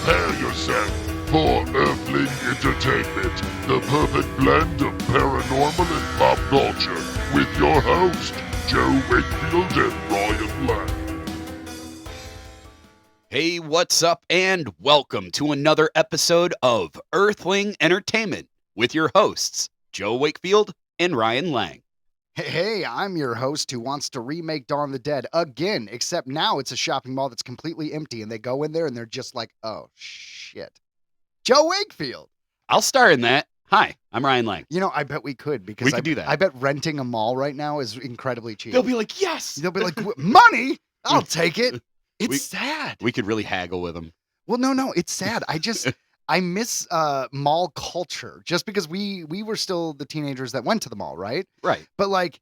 Prepare yourself for Earthling Entertainment, the perfect blend of paranormal and pop culture, with your host, Joe Wakefield and Ryan Lang. Hey, what's up, and welcome to another episode of Earthling Entertainment with your hosts, Joe Wakefield and Ryan Lang. Hey, I'm your host who wants to remake Dawn of the Dead again, except now it's a shopping mall that's completely empty, and they go in there and they're just like, oh, shit. Joe Wakefield. I'll star in that. Hi, I'm Ryan Lang. You know, I bet we could, because We could do that. I bet renting a mall right now is incredibly cheap. They'll be like, yes! They'll be like, money? I'll take it. It's We- sad. We could really haggle with them. Well, no, it's sad. I miss mall culture just because we were still the teenagers that went to the mall, right? Right. But like,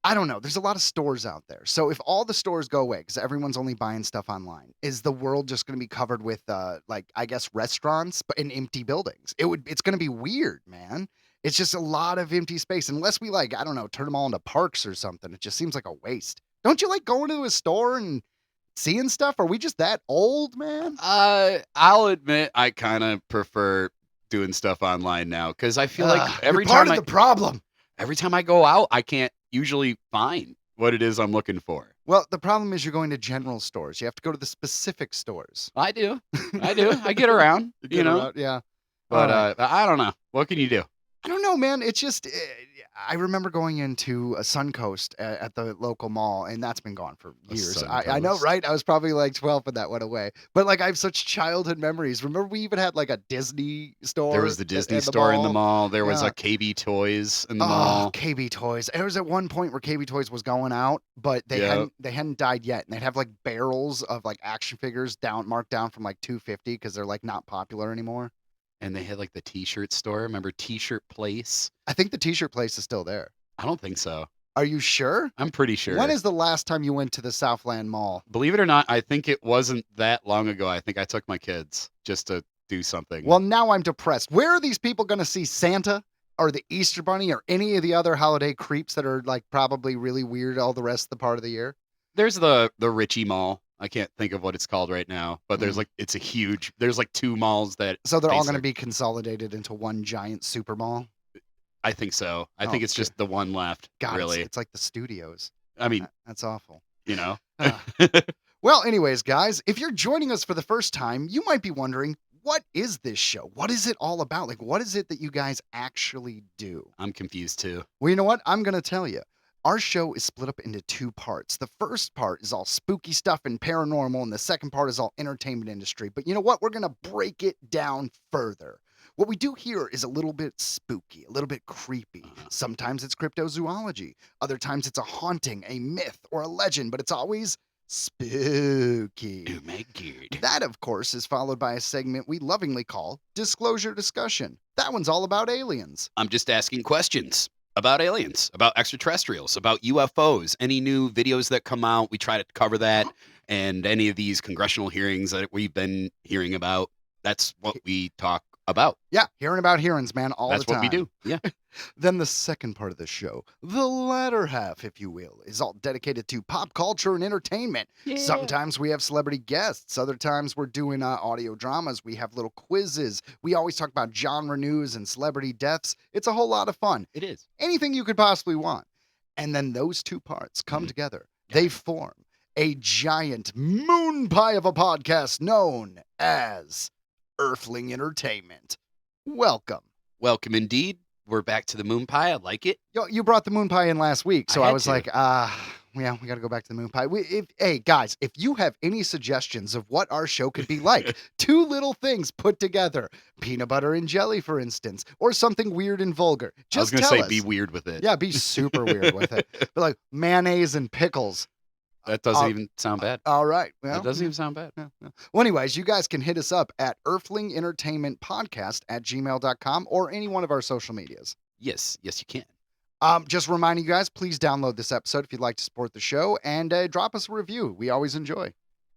I don't know. There's a lot of stores out there. So if all the stores go away because everyone's only buying stuff online, is the world just going to be covered with like, I guess, restaurants but in empty buildings? It's going to be weird, man. It's just a lot of empty space unless we like, I don't know, turn them all into parks or something. It just seems like a waste. Don't you like going to a store and seeing stuff? Are we just that old, man? I'll admit I kind of prefer doing stuff online now because I feel like every you're part time of the problem. every time I go out, I can't usually find what it is I'm looking for. Well, the problem is you're going to general stores. You have to go to the specific stores. I do. I get around, you know. Around, yeah. But All right. I don't know. What can you do? I don't know, man. It's just, I remember going into a Suncoast at the local mall, and that's been gone for A years. I know, Suncoast. right? I was probably like 12 when that went away. But like, I have such childhood memories. Remember, we even had like a Disney store. There was the Disney store in the mall. There was Yeah. a KB Toys in the Oh, mall. KB Toys. There was at one point where KB Toys was going out, but they Yep. hadn't died yet, and they'd have like barrels of like action figures marked down from like $250 because they're like not popular anymore. And they had like the T-shirt store. Remember T-shirt Place? I think the T-shirt place is still there. I don't think so. Are you sure? I'm pretty sure. When is the last time you went to the Southland Mall? Believe it or not, I think it wasn't that long ago. I think I took my kids just to do something. Well, now I'm depressed. Where are these people going to see Santa or the Easter Bunny or any of the other holiday creeps that are like probably really weird all the rest of the part of the year? there's the Ritchie Mall. I can't think of what it's called right now, but there's like there's like two malls that So they're all going to Basic. be consolidated into one giant super mall? I think so. I Oh, think it's dear. just the one left. God, really. it's like the studios. I mean, That's awful. you know. Ah. Well, anyways, guys, if you're joining us for the first time, you might be wondering, what is this show? What is it all about? Like, what is it that you guys actually do? I'm confused too. Well, you know what? I'm going to tell you. Our show is split up into two parts. The first part is all spooky stuff and paranormal, and the second part is all entertainment industry. But you know what? We're going to break it down further. What we do here is a little bit spooky, a little bit creepy. Sometimes it's cryptozoology. Other times it's a haunting, a myth, or a legend, but it's always spooky. Oh my god. That, of course, is followed by a segment we lovingly call Disclosure Discussion. That one's all about aliens. I'm just asking questions about aliens, about extraterrestrials, about UFOs, any new videos that come out. We try to cover that, and any of these congressional hearings that we've been hearing about. That's what we talk about. Yeah, hearing about hearings, man, all That's the time. what we do. Yeah. Then the second part of the show, the latter half, if you will, is all dedicated to pop culture and entertainment. Sometimes we have celebrity guests. Other times we're doing audio dramas. We have little quizzes. We always talk about genre news and celebrity deaths. It's a whole lot of fun. It is. Anything you could possibly want. And then those two parts come together. They form a giant moon pie of a podcast known as Earthling Entertainment. Welcome. Welcome indeed. We're back to the moon pie. I like it. Yo, you brought the moon pie in last week, so I I had was to. like, yeah, we got to go back to the moon pie. Hey, guys, if you have any suggestions of what our show could be like, two little things put together, peanut butter and jelly, for instance, or something weird and vulgar, I was just going to tell say us. be weird with it. Yeah, be super weird with it. But like mayonnaise and pickles. That doesn't even sound bad. All right. Well, That doesn't even sound bad. yeah. Well, anyways, you guys can hit us up at Earthling Entertainment Podcast at gmail.com or any one of our social medias. Yes, you can. Just reminding you guys, please download this episode if you'd like to support the show and drop us a review. We always enjoy.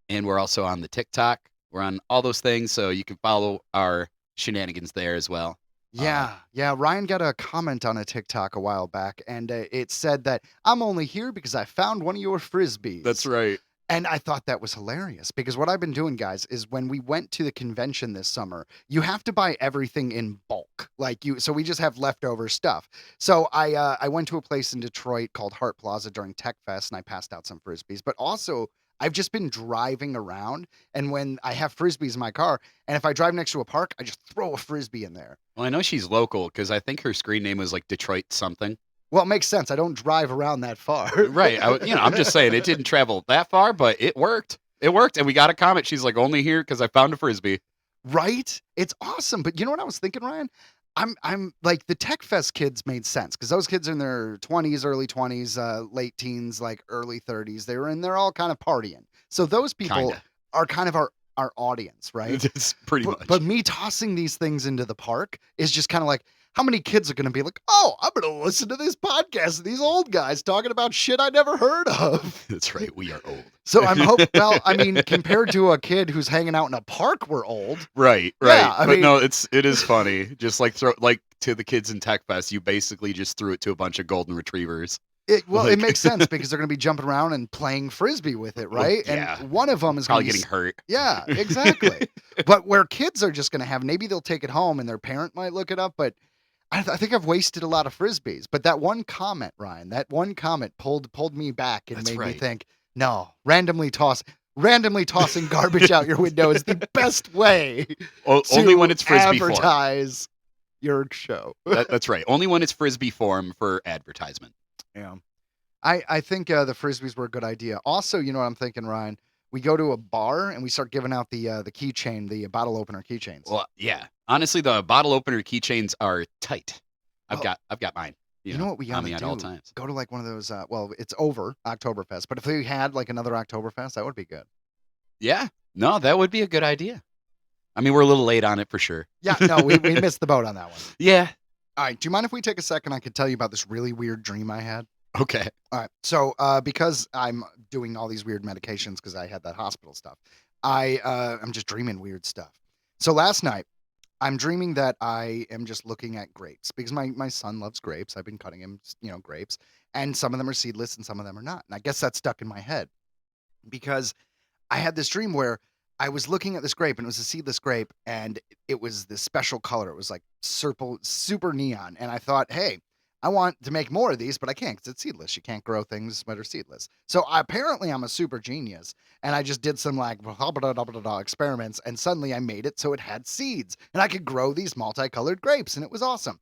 And we're also on the TikTok. We're on all those things, so you can follow our shenanigans there as well. Yeah. Ryan got a comment on a TikTok a while back, and it said that I'm only here because I found one of your frisbees. right. And I thought that was hilarious because what I've been doing, guys, is when we went to the convention this summer, you have to buy everything in bulk. So we just have leftover stuff. So I went to a place in Detroit called Hart Plaza during Tech Fest, and I passed out some frisbees. But also, I've just been driving around, and when I have frisbees in my car, and if I drive next to a park, I just throw a frisbee in there. Well, I know she's local because I think her screen name was like Detroit something. Well, it makes sense. I don't drive around that far. Right. I'm just saying it didn't travel that far, but it worked. It worked. And we got a comment. She's like, only here because I found a frisbee. Right? It's awesome. But you know what I was thinking, Ryan? I'm like the Tech Fest kids made sense because those kids are in their 20s, early 20s, late teens, like early 30s. They're all kind of partying. So those people Kinda. are kind of our audience, right? It's pretty much. But me tossing these things into the park is just kind of like, how many kids are going to be like, oh, I'm going to listen to this podcast of these old guys talking about shit I never heard of. That's right. We are old. So I'm hoping, well, I mean, compared to a kid who's hanging out in a park, we're old. Right. Yeah, I but mean- no, it is funny. Just like to the kids in Tech Fest, you basically just threw it to a bunch of golden retrievers. It Like- makes sense because they're going to be jumping around and playing frisbee with it, right? yeah. And one of them is Probably going to getting hurt. Yeah, exactly. But where kids are just going to have, maybe they'll take it home and their parent might look it up, but I think I've wasted a lot of frisbees. But that one comment, Ryan, pulled me back and That's made me right. think, no, randomly tossing garbage out your window is the best way Only to when it's frisbee form. advertise your show. That's right. Only when it's frisbee form for advertisement. Yeah. I think the frisbees were a good idea. Also, you know what I'm thinking, Ryan? We go to a bar and we start giving out the keychain, the bottle opener keychains. Well, yeah. Honestly, the bottle opener keychains are tight. I've Oh. got mine. You know what we on gotta me at do? all times. Go to like one of those. Well, it's over Oktoberfest, but if we had like another Oktoberfest, that would be good. Yeah. No, that would be a good idea. I mean, we're a little late on it for sure. Yeah, no, we missed the boat on that one. Yeah. All right, do you mind if we take a second? I could tell you about this really weird dream I had. Okay. All right, so because I'm doing all these weird medications because I had that hospital stuff, I'm just dreaming weird stuff. So last night, I'm dreaming that I am just looking at grapes because my son loves grapes. I've been cutting him, grapes, and some of them are seedless and some of them are not. And I guess that's stuck in my head because I had this dream where I was looking at this grape and it was a seedless grape and it was this special color. It was like super neon. And I thought, hey, I want to make more of these, but I can't because it's seedless. You can't grow things that are seedless. So apparently I'm a super genius. And I just did some like experiments and suddenly I made it so it had seeds and I could grow these multicolored grapes and it was awesome.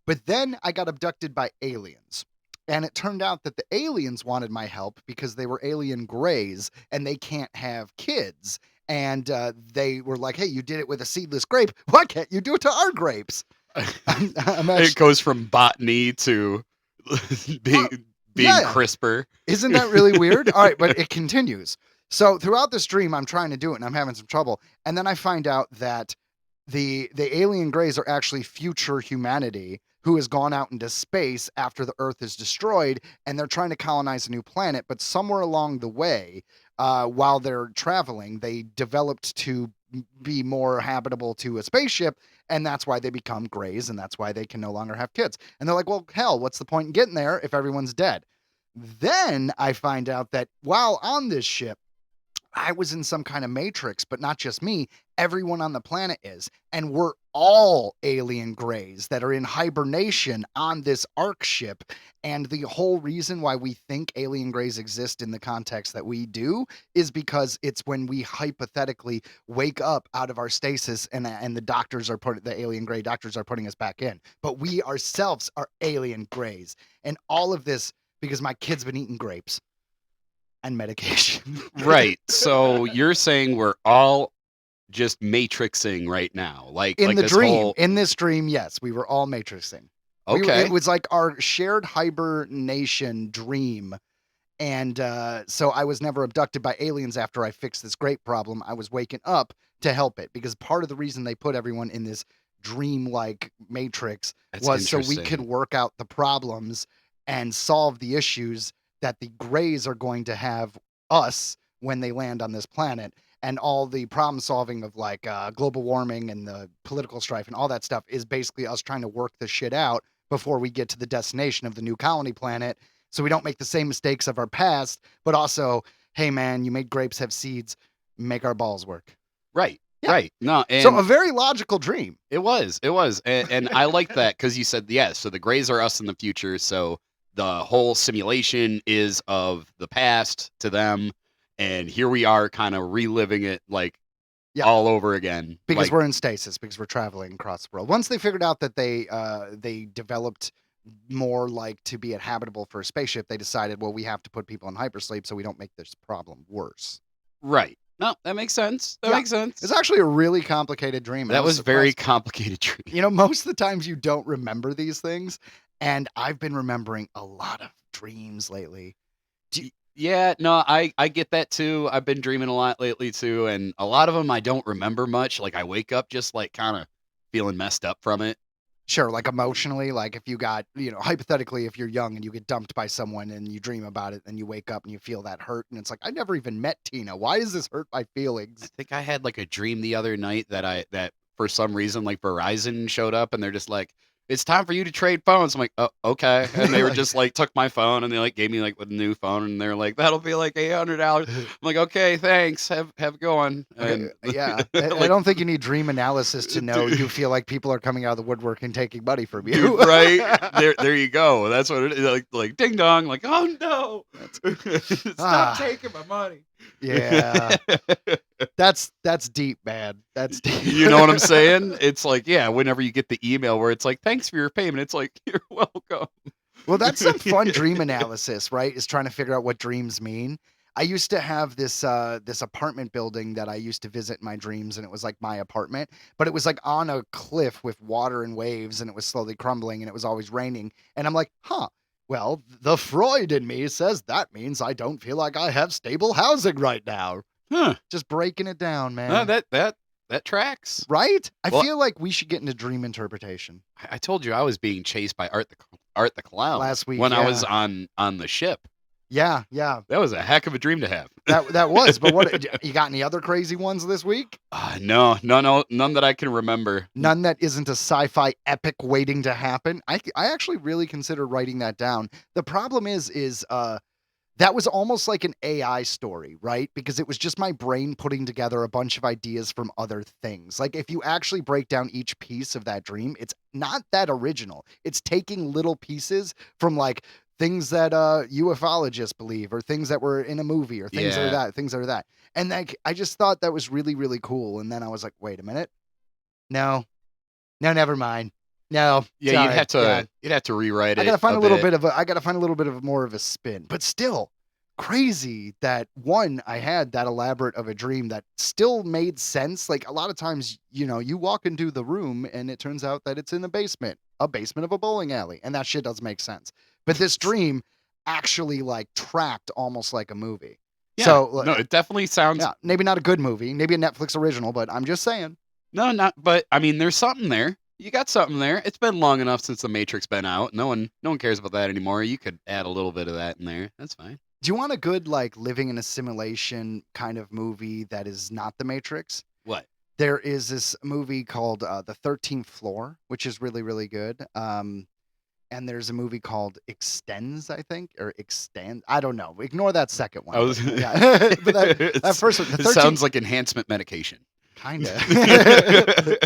But then I got abducted by aliens. And it turned out that the aliens wanted my help because they were alien grays and they can't have kids. And they were like, hey, you did it with a seedless grape. Why can't you do it to our grapes? It goes from botany to being yeah. crisper. Isn't that really weird? All right, but it continues. So throughout this dream, I'm trying to do it and I'm having some trouble. And then I find out that the alien grays are actually future humanity who has gone out into space after the Earth is destroyed, and they're trying to colonize a new planet. But somewhere along the way, while they're traveling, they developed to be more habitable to a spaceship, and that's why they become grays, and that's why they can no longer have kids. And they're like, well, hell, what's the point in getting there if everyone's dead? Then I find out that while on this ship, I was in some kind of matrix, but not just me. Everyone on the planet is. And we're all alien grays that are in hibernation on this Ark ship. And the whole reason why we think alien grays exist in the context that we do is because it's when we hypothetically wake up out of our stasis and the alien gray doctors are putting us back in. But we ourselves are alien grays. And all of this because my kid's been eating grapes and medication. Right. So you're saying we're all just matrixing right now, like In the this dream, whole- in this dream, yes, we were all matrixing. Okay. It was like our shared hibernation dream. And so I was never abducted by aliens after I fixed this grape problem. I was waking up to help it because part of the reason they put everyone in this dream-like matrix That's was so we interesting. could work out the problems and solve the issues that the grays are going to have us when they land on this planet. And all the problem solving of like global warming and the political strife and all that stuff is basically us trying to work this shit out before we get to the destination of the new colony planet. So we don't make the same mistakes of our past, but also hey man, you made grapes have seeds, make our balls work. Right. Yeah. Right. No, and So a very logical dream. it was, and I like that because you said so the Greys are us in the future, so the whole simulation is of the past to them, and here we are, kind of reliving it like Yeah. all over again. Because Like, we're in stasis, because we're traveling across the world. Once they figured out that they developed more like to be habitable for a spaceship, they decided, well, we have to put people in hypersleep so we don't make this problem worse. right. No, that makes sense. That Yeah. makes sense. It's actually a really complicated dream. and I That was very surprised. complicated dream. You know, most of the times you don't remember these things, and I've been remembering a lot of dreams lately. Yeah, no, I get that too. I've been dreaming a lot lately too, and a lot of them I don't remember much. Like I wake up just like kind of feeling messed up from it. Sure, like emotionally, like if you got, hypothetically, if you're young and you get dumped by someone and you dream about it, and you wake up and you feel that hurt, and it's like, I never even met Tina. Why does this hurt my I feelings? think I had like a dream the other night that for some reason like Verizon showed up and they're just like, it's time for you to trade phones. I'm like, oh, okay. And they were just like took my phone and they like gave me like a new phone and they're like, that'll be like $800. I'm like, okay, thanks. Have a good one. And Yeah, I like, don't think you need dream analysis to know you feel like people are coming out of the woodwork and taking money from dude, you. right there you go. That's what it is. Like ding dong. Like, oh no, stop taking my money. Yeah, that's deep, man. That's deep. You know what I'm saying? It's like, yeah, whenever you get the email where it's like, thanks for your payment, it's like, you're welcome. Well, that's some fun dream analysis, right? Is trying to figure out what dreams mean. I used to have this this apartment building that I used to visit in my dreams, and it was like my apartment, but it was like on a cliff with water and waves, and it was slowly crumbling, and it was always raining. And I'm like, huh. Well, the Freud in me says that means I don't feel like I have stable housing right now. Huh. Just breaking it down, man. That tracks. Right? I Well- feel like we should get into dream interpretation. I told you I was being chased by Art the Clown Last week, when I yeah. was on the ship. Yeah, yeah. That was a heck of a dream to have. That was. But what you got any other crazy ones this week? No, none that I can remember. None that isn't a sci-fi epic waiting to happen. I actually really consider writing that down. The problem is that was almost like an AI story, right? Because it was just my brain putting together a bunch of ideas from other things. Like if you actually break down each piece of that dream, it's not that original. It's taking little pieces from like things that ufologists believe, or things that were in a movie, or things that are that. And like I just thought that was really, really cool. And then I was like, wait a minute. No, never mind. No. Yeah, sorry. you'd have to rewrite it. I gotta find a little bit of more of a spin, but still crazy that one, I had that elaborate of a dream that still made sense. Like a lot of times, you walk into the room and it turns out that it's in a basement of a bowling alley, and that shit doesn't make sense. But this dream actually like tracked almost like a movie. Yeah, So no, it definitely sounds. yeah, maybe not a good movie, maybe a Netflix original, but I'm just saying. No, not. But I mean, there's something there. You got something there. It's been long enough since the Matrix been out. No one cares about that anymore. You could add a little bit of that in there. That's fine. Do you want a good like living in a simulation kind of movie that is not the Matrix? What? There is this movie called The 13th Floor, which is really, really good. And there's a movie called Extends, I think, or Extend. I don't know. Ignore that second one. I was. But, yeah. But that first one, the It 13th, sounds like enhancement medication. kinda.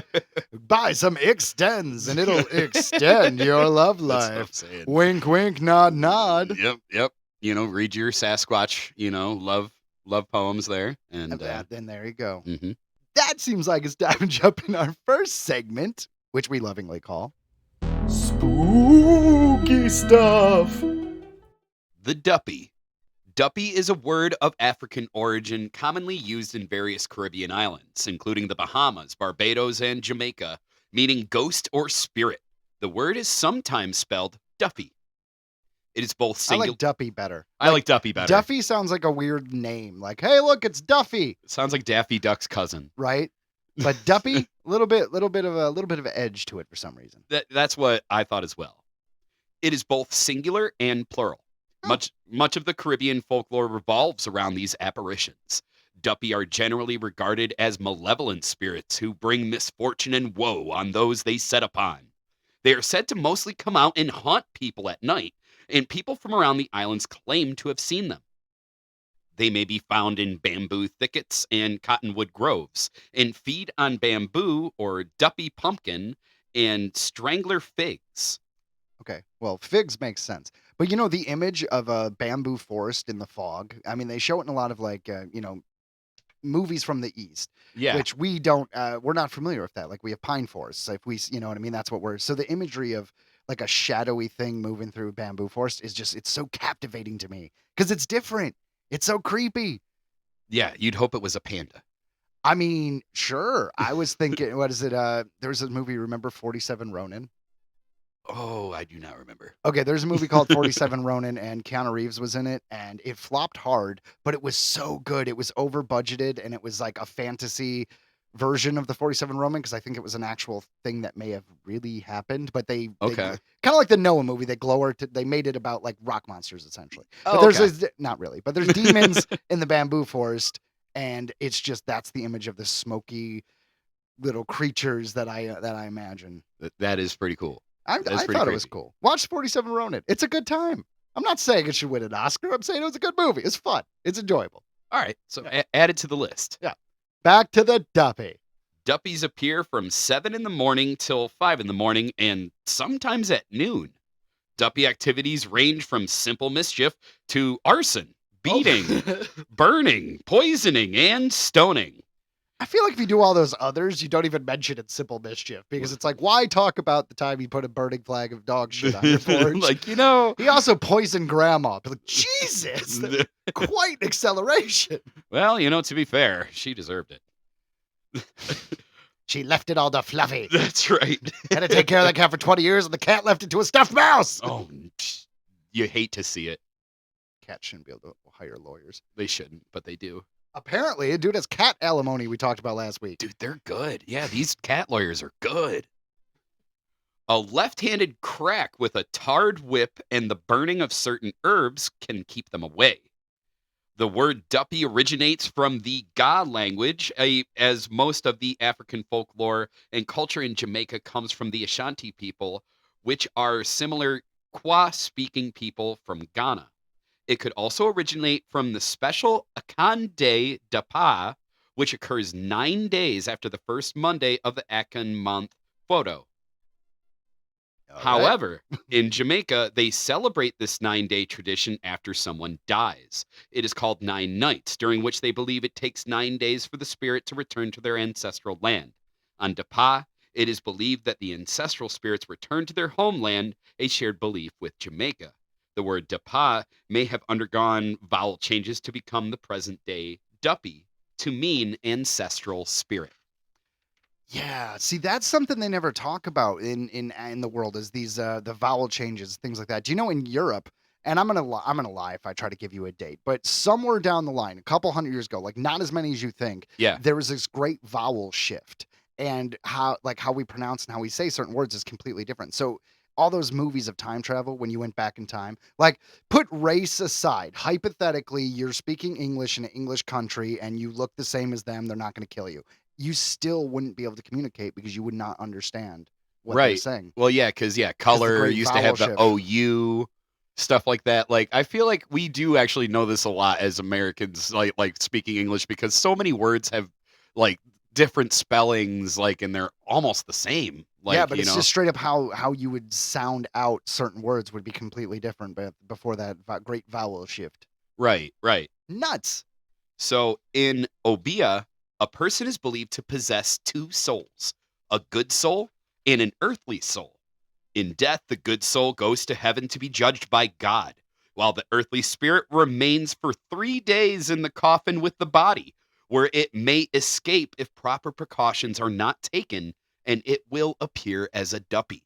Buy some Extends, and it'll extend your love That's what I'm life. saying. Wink, wink, nod, nod. Yep. Read your Sasquatch, love poems there, and Then there you go. mhm. That seems like it's time to jump in our first segment, which we lovingly call Spooky Stuff. The Duppy. Duppy is a word of African origin commonly used in various Caribbean islands, including the Bahamas, Barbados, and Jamaica, meaning ghost or spirit. The word is sometimes spelled Duffy. It is both I singular. like Duppy better. I like Duppy better. Duffy sounds like a weird name. Like, hey, look, it's Duffy, It sounds like Daffy Duck's cousin. right? But Duppy, a little bit of an edge to it for some reason. That's what I thought as well. It is both singular and plural. Oh. Much of the Caribbean folklore revolves around these apparitions. Duppy are generally regarded as malevolent spirits who bring misfortune and woe on those they set upon. They are said to mostly come out and haunt people at night, and people from around the islands claim to have seen them. They may be found in bamboo thickets and cottonwood groves and feed on bamboo or duppy pumpkin and strangler figs. Okay. Well, figs makes sense. But you know, the image of a bamboo forest in the fog, I mean, they show it in a lot of movies from the East, Yeah. which we're not familiar with that. Like we have pine forests. If you know what I mean? That's what so the imagery of like a shadowy thing moving through a bamboo forest it's so captivating to me because it's different. It's so creepy. Yeah, you'd hope it was a panda. I mean, sure. I was thinking, what is it? There's a movie, remember 47 Ronin? Oh, I do not remember. Okay, there's a movie called 47 Ronin, and Keanu Reeves was in it, and it flopped hard, but it was so good. It was over budgeted, and it was like a fantasy version of the 47 Ronin, because I think it was an actual thing that may have really happened. But they Okay. kind of like the Noah movie, they made it about like rock monsters essentially. But Oh, there's not really, but there's demons in the bamboo forest, and it's just that's the image of the smoky little creatures that I imagine. That is pretty cool. I That's pretty thought it was crazy. cool. Watch 47 Ronin. It's a good time. I'm not saying it should win an Oscar. I'm saying it was a good movie. It's fun. It's enjoyable. All right, so add it to the list. Back to the Duppy. Duppies appear from 7 in the morning till 5 in the morning and sometimes at noon. Duppy activities range from simple mischief to arson, beating, burning, poisoning, and stoning. I feel like if you do all those others, you don't even mention it simple mischief because it's like, why talk about the time you put a burning flag of dog shit on your porch? Like, you know. He also poisoned grandma. But like, Jesus, quite an acceleration. Well, you know, to be fair, she deserved it. She left it all to Fluffy. That's right. Had to take care of that cat for 20 years, and the cat left it to a stuffed mouse. Oh, you hate to see it. Cats shouldn't be able to hire lawyers. They shouldn't, but they do. Apparently, dude, has cat alimony we talked about last week. Dude, they're good. Yeah, these cat lawyers are good. A left-handed crack with a tarred whip and the burning of certain herbs can keep them away. The word duppy originates from the Ga language, as most of the African folklore and culture in Jamaica comes from the Ashanti people, which are similar Kwa-speaking people from Ghana. It could also originate from the special Akande Dapa, which occurs 9 days after the first Monday of the Akan month photo. However, in Jamaica, they celebrate this 9-day tradition after someone dies. It is called 9 nights, during which they believe it takes 9 days for the spirit to return to their ancestral land. On Dapa, it is believed that the ancestral spirits return to their homeland, a shared belief with Jamaica. The word Dapa may have undergone vowel changes to become the present-day Duppy, to mean ancestral spirit. Yeah, see, that's something they never talk about in the world is these the vowel changes, things like that. Do you know in Europe? And I'm gonna lie if I try to give you a date, but somewhere down the line, a couple hundred years ago, like not as many as you think, Yeah. there was this great vowel shift, and how we pronounce and how we say certain words is completely different. So all those movies of time travel, when you went back in time, like put race aside, hypothetically, you're speaking English in an English country and you look the same as them, they're not going to kill you. You still wouldn't be able to communicate because you would not understand what they're saying. Well, yeah, because color great used to have the vowel OU, stuff like that. Like, I feel like we do actually know this a lot as Americans, like speaking English, because so many words have like different spellings, like, and they're almost the same. Like, yeah, but it's just straight up how you would sound out certain words would be completely different before that great vowel shift. Right. Nuts. So in Obia, a person is believed to possess 2 souls, a good soul and an earthly soul. In death, the good soul goes to heaven to be judged by God, while the earthly spirit remains for 3 days in the coffin with the body, where it may escape if proper precautions are not taken, and it will appear as a duppy.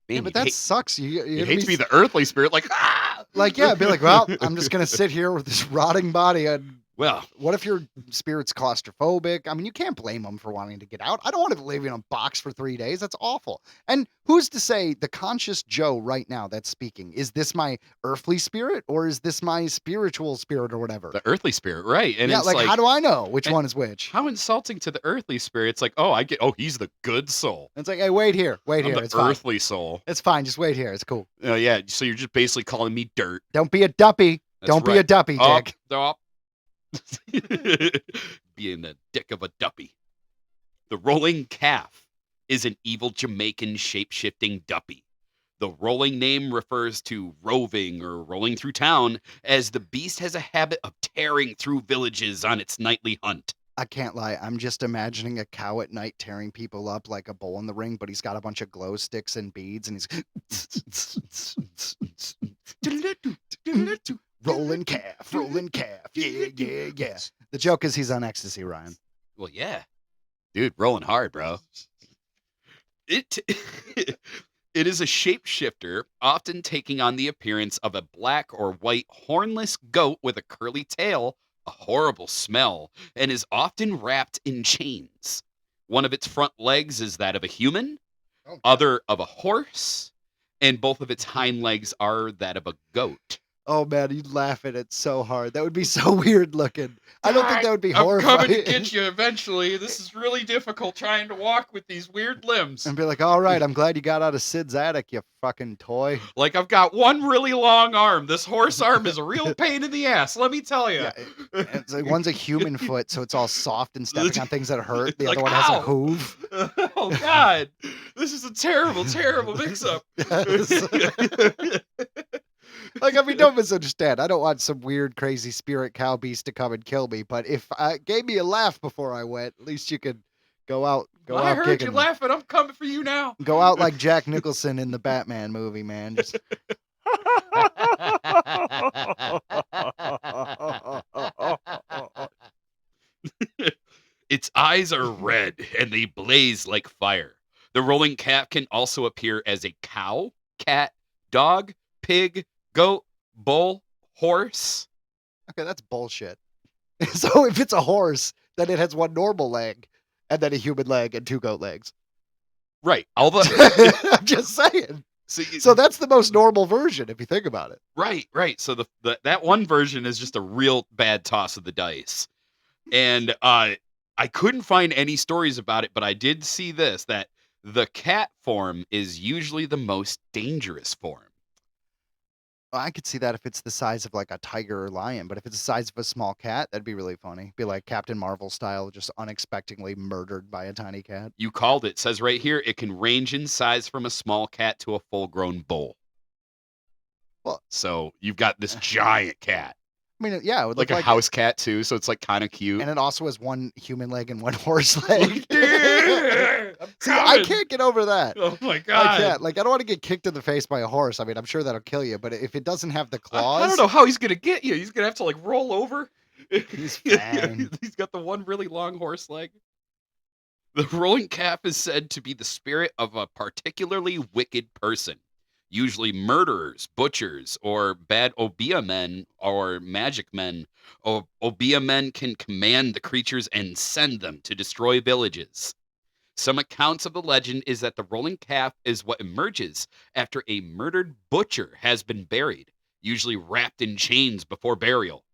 Man, Yeah, but that sucks. you hate to be the earthly spirit, like, ah! like, yeah, be like, well, I'm just gonna sit here with this rotting body. And Well, what if your spirit's claustrophobic? I mean, you can't blame them for wanting to get out. I don't want to live in a box for 3 days. That's awful. And who's to say the conscious Joe right now that's speaking, is this my earthly spirit or is this my spiritual spirit or whatever? the earthly spirit, right? And yeah, it's like, how do I know which and one is which? How insulting to the earthly spirit. It's like, he's the good soul. It's like, hey, wait here. I'm It's the fine. earthly soul. It's fine. Just wait here. It's cool. Yeah, so you're just basically calling me dirt. Don't be a duppy. That's Don't be right. a duppy, Oh, Dick. Being the dick of a duppy. The rolling calf is an evil Jamaican shape-shifting duppy. The rolling name refers to roving or rolling through town, as the beast has a habit of tearing through villages on its nightly hunt. I can't lie. I'm just imagining a cow at night tearing people up like a bull in the ring, but he's got a bunch of glow sticks and beads, and he's rolling calf, yeah, yeah, yeah. The joke is he's on ecstasy, Ryan. Well, yeah. Dude, rolling hard, bro. It it is a shapeshifter, often taking on the appearance of a black or white hornless goat with a curly tail, a horrible smell, and is often wrapped in chains. One of its front legs is that of a human, other of a horse, and both of its hind legs are that of a goat. Oh man, you'd laugh at it so hard. That would be so weird looking. I don't think that would be horrifying. I'm coming to get you eventually. This is really difficult trying to walk with these weird limbs. And be like, all right, I'm glad you got out of Sid's attic, you fucking toy. Like, I've got one really long arm. This horse arm is a real pain in the ass, let me tell you. Yeah, it's like one's a human foot, so it's all soft and stepping on things that hurt. The Like, other one has a ow! hoof. Oh, God. This is a terrible, terrible mix-up. Like, I mean, don't misunderstand. I don't want some weird, crazy spirit cow beast to come and kill me. But if I gave me a laugh before I went, at least you could go out I heard kicking. you laughing. I'm coming for you now. Go out like Jack Nicholson in the Batman movie, man. Just Its eyes are red and they blaze like fire. The rolling calf can also appear as a cow, cat, dog, pig, goat, bull, horse. okay, that's bullshit. So if it's a horse, then it has one normal leg, and then a human leg and two goat legs. Right. All the I'm just saying. so, So that's the most normal version, if you think about it. right. So the that one version is just a real bad toss of the dice. And I couldn't find any stories about it, but I did see this, that the cat form is usually the most dangerous form. I could see that if it's the size of like a tiger or lion, but if it's the size of a small cat, that'd be really funny. Be like Captain Marvel style, just unexpectedly murdered by a tiny cat. You called it. Says right here, it can range in size from a small cat to a full-grown bull. Well, So you've got this giant cat, I mean, yeah, it would like look a house cat too. So it's like kind of cute. and it also has one human leg and one horse leg. Yeah, I'm See, I coming. can't get over that. Oh my I God! can't. Like, I don't want to get kicked in the face by a horse. I mean, I'm sure that'll kill you, but if it doesn't have the claws, I don't know how he's gonna get you. He's gonna have to like roll over. He's fine. He's got the one really long horse leg. The rolling calf is said to be the spirit of a particularly wicked person, usually murderers, butchers, or bad Obeah men or magic men. Obeah men can command the creatures and send them to destroy villages. Some accounts of the legend is that the rolling calf is what emerges after a murdered butcher has been buried, usually wrapped in chains before burial.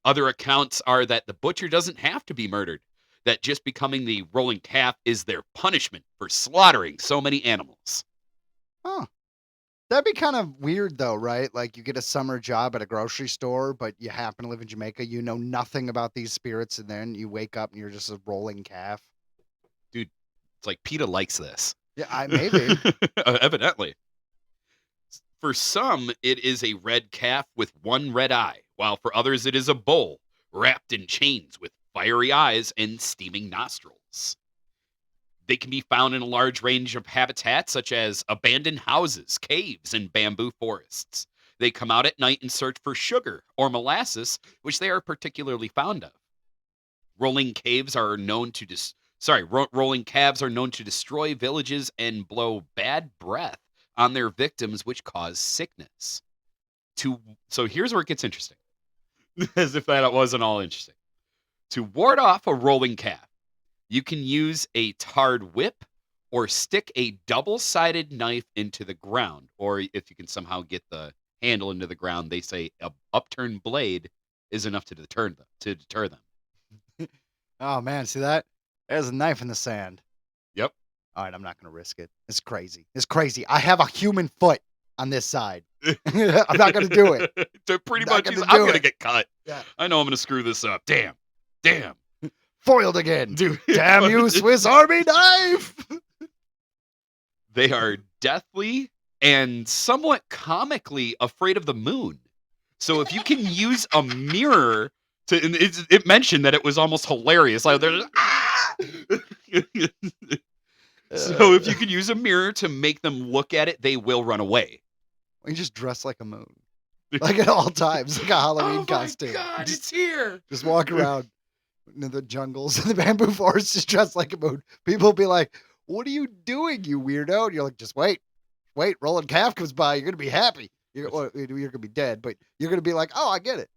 Other accounts are that the butcher doesn't have to be murdered, that just becoming the rolling calf is their punishment for slaughtering so many animals. Huh. That'd be kind of weird, though, right? Like, you get a summer job at a grocery store, but you happen to live in Jamaica. You know nothing about these spirits, and then you wake up and you're just a rolling calf. It's like PETA likes this. Yeah, maybe. Evidently. For some, it is a red calf with one red eye, while for others it is a bull wrapped in chains with fiery eyes and steaming nostrils. They can be found in a large range of habitats such as abandoned houses, caves, and bamboo forests. They come out at night and search for sugar or molasses, which they are particularly fond of. Rolling calves are known to destroy villages and blow bad breath on their victims, which cause sickness. So here's where it gets interesting. As if that wasn't all interesting. To ward off a rolling calf, you can use a tarred whip or stick a double-sided knife into the ground. Or if you can somehow get the handle into the ground, they say an upturned blade is enough to deter them. Oh, man, see that? There's a knife in the sand. Yep. All right, I'm not going to risk it. It's crazy. It's crazy. I have a human foot on this side. I'm not going to do it. So pretty Not much, gonna I'm do going to it. get cut. Yeah. I know I'm going to screw this up. Damn. Foiled again. Dude. Damn you, Swiss Army knife. They are deathly and somewhat comically afraid of the moon. So if you can use a mirror to, and it mentioned that it was almost hilarious. Like they're so if you can use a mirror to make them look at it, they will run away. You just dress like a moon. Like at all times, like a Halloween costume. Oh my God, Just- it's here. Just walk around in the jungles and the bamboo forest, just dressed like a moon. People will be like, "What are you doing, you weirdo?" And you're like, "Just wait, rolling calf comes by. You're gonna be happy. You're gonna be dead, but you're gonna be like, oh, I get it."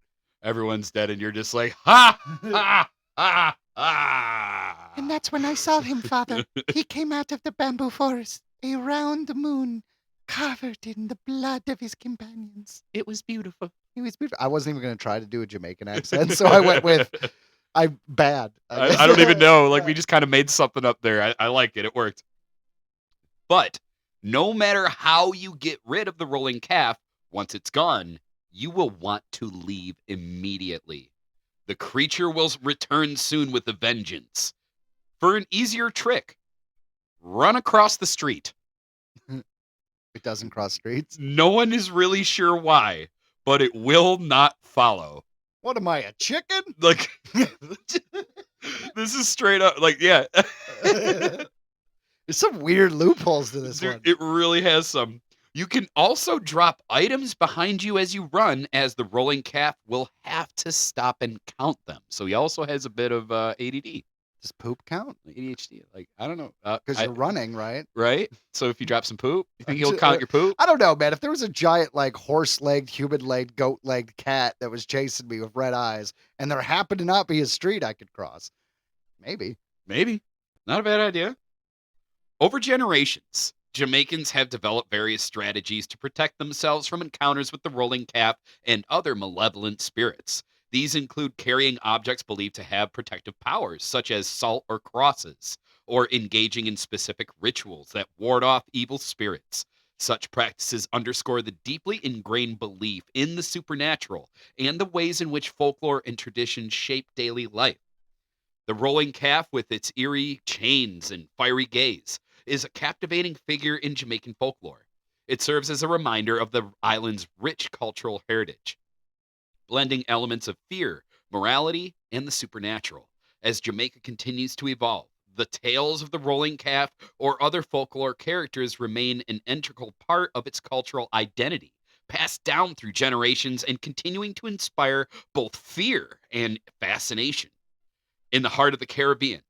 Everyone's dead, and you're just like, ha, ha, ha, ha. And that's when I saw him, Father. He came out of the bamboo forest, a round moon covered in the blood of his companions. It was beautiful. It was beautiful. I wasn't even gonna try to do a Jamaican accent, so I went with bad. I don't even know. Like, we just kind of made something up there. I like it. It worked. But no matter how you get rid of the rolling calf, once it's gone, you will want to leave immediately. The creature will return soon with a vengeance. For an easier trick, run across the street. It doesn't cross streets. No one is really sure why, but it will not follow. What am I, a chicken? Like, this is straight up, like, yeah. There's some weird loopholes to this Dude, one. it really has some. You can also drop items behind you as you run, as the rolling calf will have to stop and count them. So he also has a bit of ADD, Does poop count? ADHD. Like, I don't know. Because you're running, right? Right? So if you drop some poop, you think he'll count your poop? I don't know, man. If there was a giant, like, horse-legged, human-legged, goat-legged cat that was chasing me with red eyes, and there happened to not be a street I could cross, maybe. Maybe. Not a bad idea. Over generations, Jamaicans have developed various strategies to protect themselves from encounters with the rolling calf and other malevolent spirits. These include carrying objects believed to have protective powers, such as salt or crosses, or engaging in specific rituals that ward off evil spirits. Such practices underscore the deeply ingrained belief in the supernatural and the ways in which folklore and tradition shape daily life. The rolling calf, with its eerie chains and fiery gaze, is a captivating figure in Jamaican folklore. It serves as a reminder of the island's rich cultural heritage, blending elements of fear, morality, and the supernatural. As Jamaica continues to evolve, the tales of the rolling calf or other folklore characters remain an integral part of its cultural identity, passed down through generations and continuing to inspire both fear and fascination. In the heart of the Caribbean,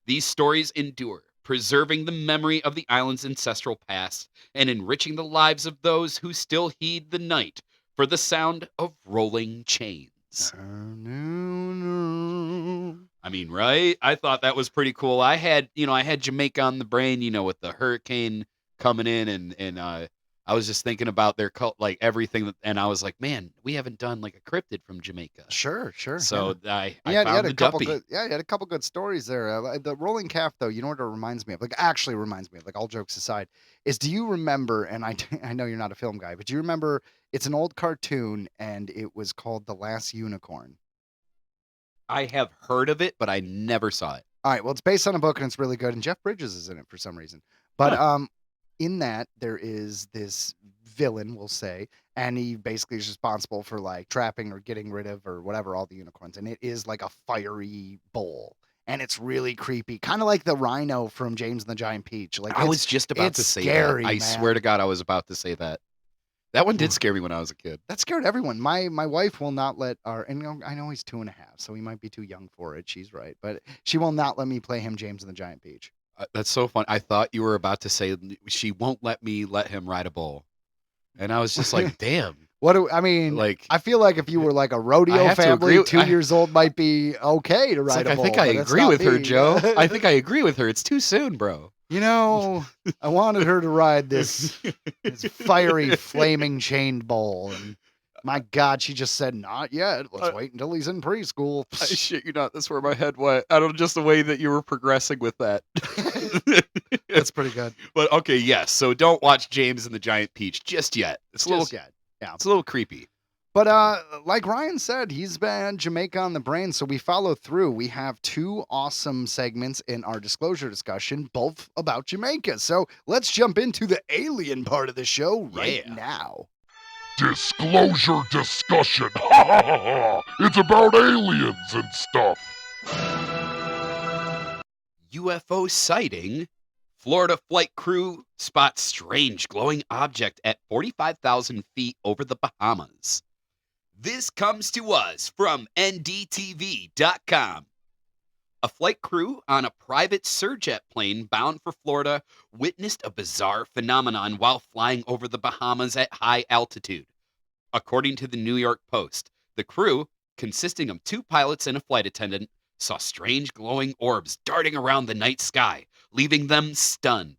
these stories endure, preserving the memory of the island's ancestral past and enriching the lives of those who still heed the night for the sound of rolling chains. I mean, right? I thought that was pretty cool. I had Jamaica on the brain, with the hurricane coming in, and I was just thinking about their like everything, and I was like, man, we haven't done like a cryptid from Jamaica. Sure. So I You had found a the couple Duppy. good, you had a couple good stories there. The rolling calf, though, you know what it reminds me of? Like, actually reminds me of, like, all jokes aside, is, do you remember, and I know you're not a film guy, but do you remember, it's an old cartoon, and it was called The Last Unicorn. I have heard of it, but I never saw it. All right, well, it's based on a book, and it's really good, and Jeff Bridges is in it for some reason. But in that, there is this villain, we'll say, and he basically is responsible for, like, trapping or getting rid of or whatever all the unicorns, and it is like a fiery bowl, and it's really creepy, kind of like the rhino from James and the Giant Peach. Like, I was just about to it's say scary, that. I man. swear to God, I was about to say that. That one did scare me when I was a kid. That scared everyone. My wife will not let and I know he's 2.5, so he might be too young for it. She's right, but she will not let me play him James and the Giant Peach. That's so fun. I thought you were about to say she won't let him ride a bull, and I was just like, damn. I mean? Like, I feel like if you were like a rodeo have to family, agree- 2 years old might be okay to it's ride like, a bull. I think I but that's agree not with her, me. Joe. I think I agree with her. It's too soon, bro. I wanted her to ride this fiery, flaming chained bull, and my God, she just said, "Not yet. Let's wait until he's in preschool." I shit you not. That's where my head went. I don't know, just the way that you were progressing with that. That's pretty good. But okay, yes. So don't watch James and the Giant Peach just yet. It's a little, Just yet. Yeah. it's a little creepy. But like Ryan said, he's been Jamaica on the brain, so we follow through. We have 2 awesome segments in our disclosure discussion, both about Jamaica. So let's jump into the alien part of the show right Yeah. now. Disclosure discussion. Ha ha ha ha. It's about aliens and stuff. UFO sighting. Florida flight crew spots strange glowing object at 45,000 feet over the Bahamas. This comes to us from NDTV.com. A flight crew on a private Surjet plane bound for Florida witnessed a bizarre phenomenon while flying over the Bahamas at high altitude. According to the New York Post, the crew, consisting of 2 pilots and a flight attendant, saw strange glowing orbs darting around the night sky, leaving them stunned.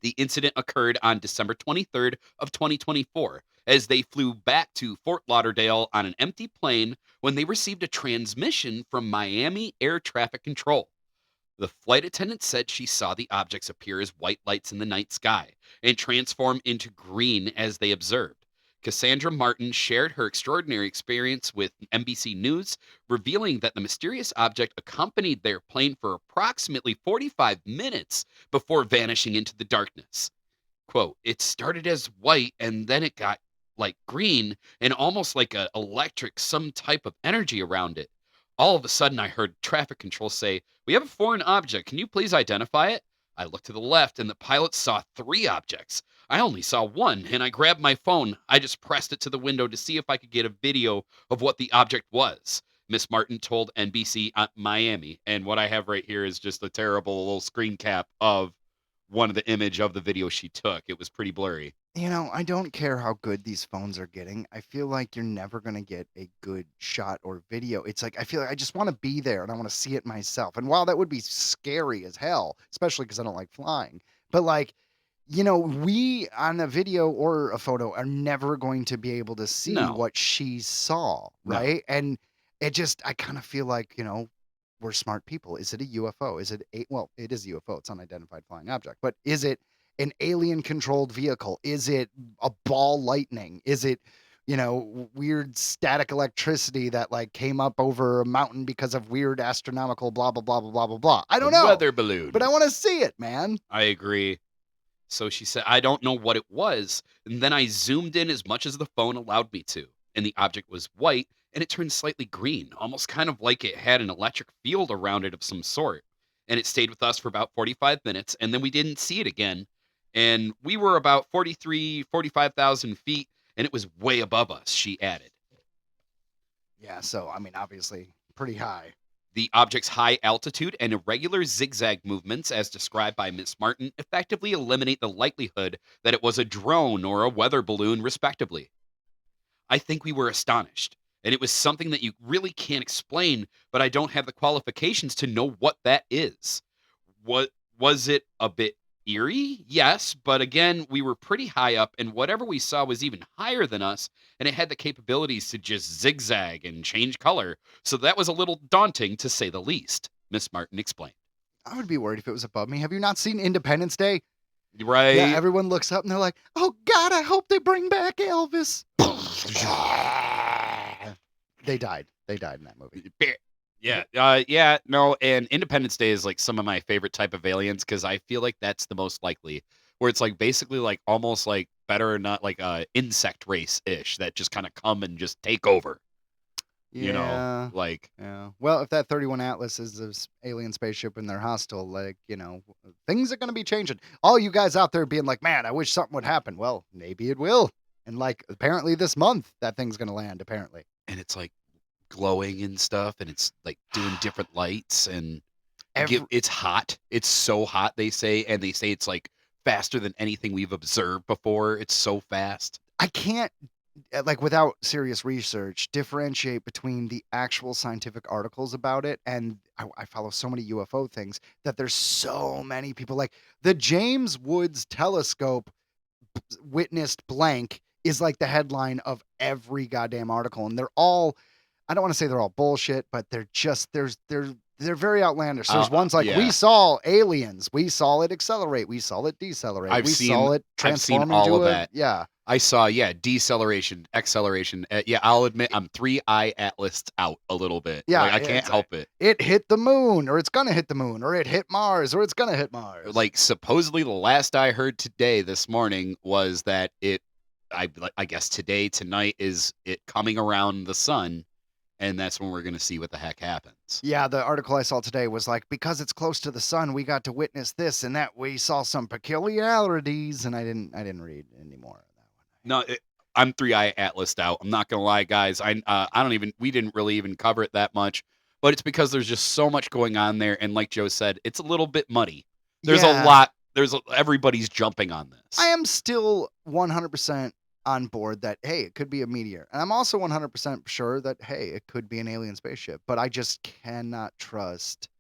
The incident occurred on December 23rd of 2024 as they flew back to Fort Lauderdale on an empty plane when they received a transmission from Miami Air Traffic Control. The flight attendant said she saw the objects appear as white lights in the night sky and transform into green as they observed. Cassandra Martin shared her extraordinary experience with NBC News, revealing that the mysterious object accompanied their plane for approximately 45 minutes before vanishing into the darkness. Quote, "It started as white and then it got like green and almost like a electric, some type of energy around it. All of a sudden I heard traffic control say, 'We have a foreign object. Can you please identify it?' I looked to the left and the pilot saw 3 objects. I only saw one, and I grabbed my phone. I just pressed it to the window to see if I could get a video of what the object was," Miss Martin told NBC Miami. And what I have right here is just a terrible little screen cap of one of the image of the video she took. It was pretty blurry. You know, I don't care how good these phones are getting. I feel like you're never going to get a good shot or video. It's like, I feel like I just want to be there and I want to see it myself. And while that would be scary as hell, especially because I don't like flying, but like, we on a video or a photo are never going to be able to see No. what she saw, No. right? And I kind of feel like, we're smart people. Is it a UFO? Is it well, it is a UFO. It's unidentified flying object, but is it an alien controlled vehicle? Is it a ball lightning? Is it, weird static electricity that like came up over a mountain because of weird astronomical blah, blah, blah, blah, blah, blah, blah. I don't know, Weather balloon. but I want to see it, man. I agree. So she said, "I don't know what it was." And then I zoomed in as much as the phone allowed me to. And the object was white and it turned slightly green, almost kind of like it had an electric field around it of some sort. And it stayed with us for about 45 minutes. And then we didn't see it again. And we were about 45,000 feet and it was way above us, she added. Yeah. So, I mean, obviously pretty high. The object's high altitude and irregular zigzag movements, as described by Miss Martin, effectively eliminate the likelihood that it was a drone or a weather balloon, respectively. I think we were astonished, and it was something that you really can't explain, but I don't have the qualifications to know what that is. What was it a bit eerie? Yes, but again, we were pretty high up, and whatever we saw was even higher than us, and it had the capabilities to just zigzag and change color, so that was a little daunting to say the least, Miss Martin explained. I would be worried if it was above me. Have you not seen Independence Day? Right? Yeah, everyone looks up and they're like, "Oh God, I hope they bring back Elvis." They died. They died in that movie. Yeah, no, and Independence Day is like some of my favorite type of aliens because I feel like that's the most likely, where it's like basically like almost like better or not like insect race ish that just kind of come and just take over. Yeah. Like Yeah. Well, if that 31 Atlas is this alien spaceship and they're hostile, like, things are going to be changing. All you guys out there being like, "Man, I wish something would happen." Well, maybe it will. And like, apparently this month that thing's going to land, apparently. and it's like glowing and stuff, and it's like doing different lights and Every- it's hot. It's so hot, they say, and they say it's like faster than anything we've observed before. It's so fast. I can't, like, without serious research, differentiate between the actual scientific articles about it. And I follow so many UFO things that there's so many people like the James Woods telescope witnessed blank is like the headline of every goddamn article. And they're all I don't want to say they're all bullshit, but they're just they're very outlandish. There's ones like yeah. we saw aliens, we saw it accelerate, we saw it decelerate, I've we seen- saw it I've seen transform all into of a that. yeah. I saw, deceleration, acceleration. Yeah, I'll admit I'm 3-eye atlased out a little bit. Yeah, Like, I can't it's help it. It hit the moon, or it's gonna hit the moon, or it hit Mars, or it's gonna hit Mars. Like, supposedly the last I heard this morning, was that I guess tonight is it coming around the sun, and that's when we're going to see what the heck happens. Yeah, the article I saw today was like, because it's close to the sun, we got to witness this and that. We saw some peculiarities, and I didn't read any more of that one. No, I'm 3-eye atlased out. I'm not going to lie, guys. We didn't really even cover it that much, but it's because there's just so much going on there, and like Joe said, it's a little bit muddy. There's Yeah. a lot. Everybody's jumping on this. I am still 100% on board that, hey, it could be a meteor. And I'm also 100% sure that, hey, it could be an alien spaceship. But I just cannot trust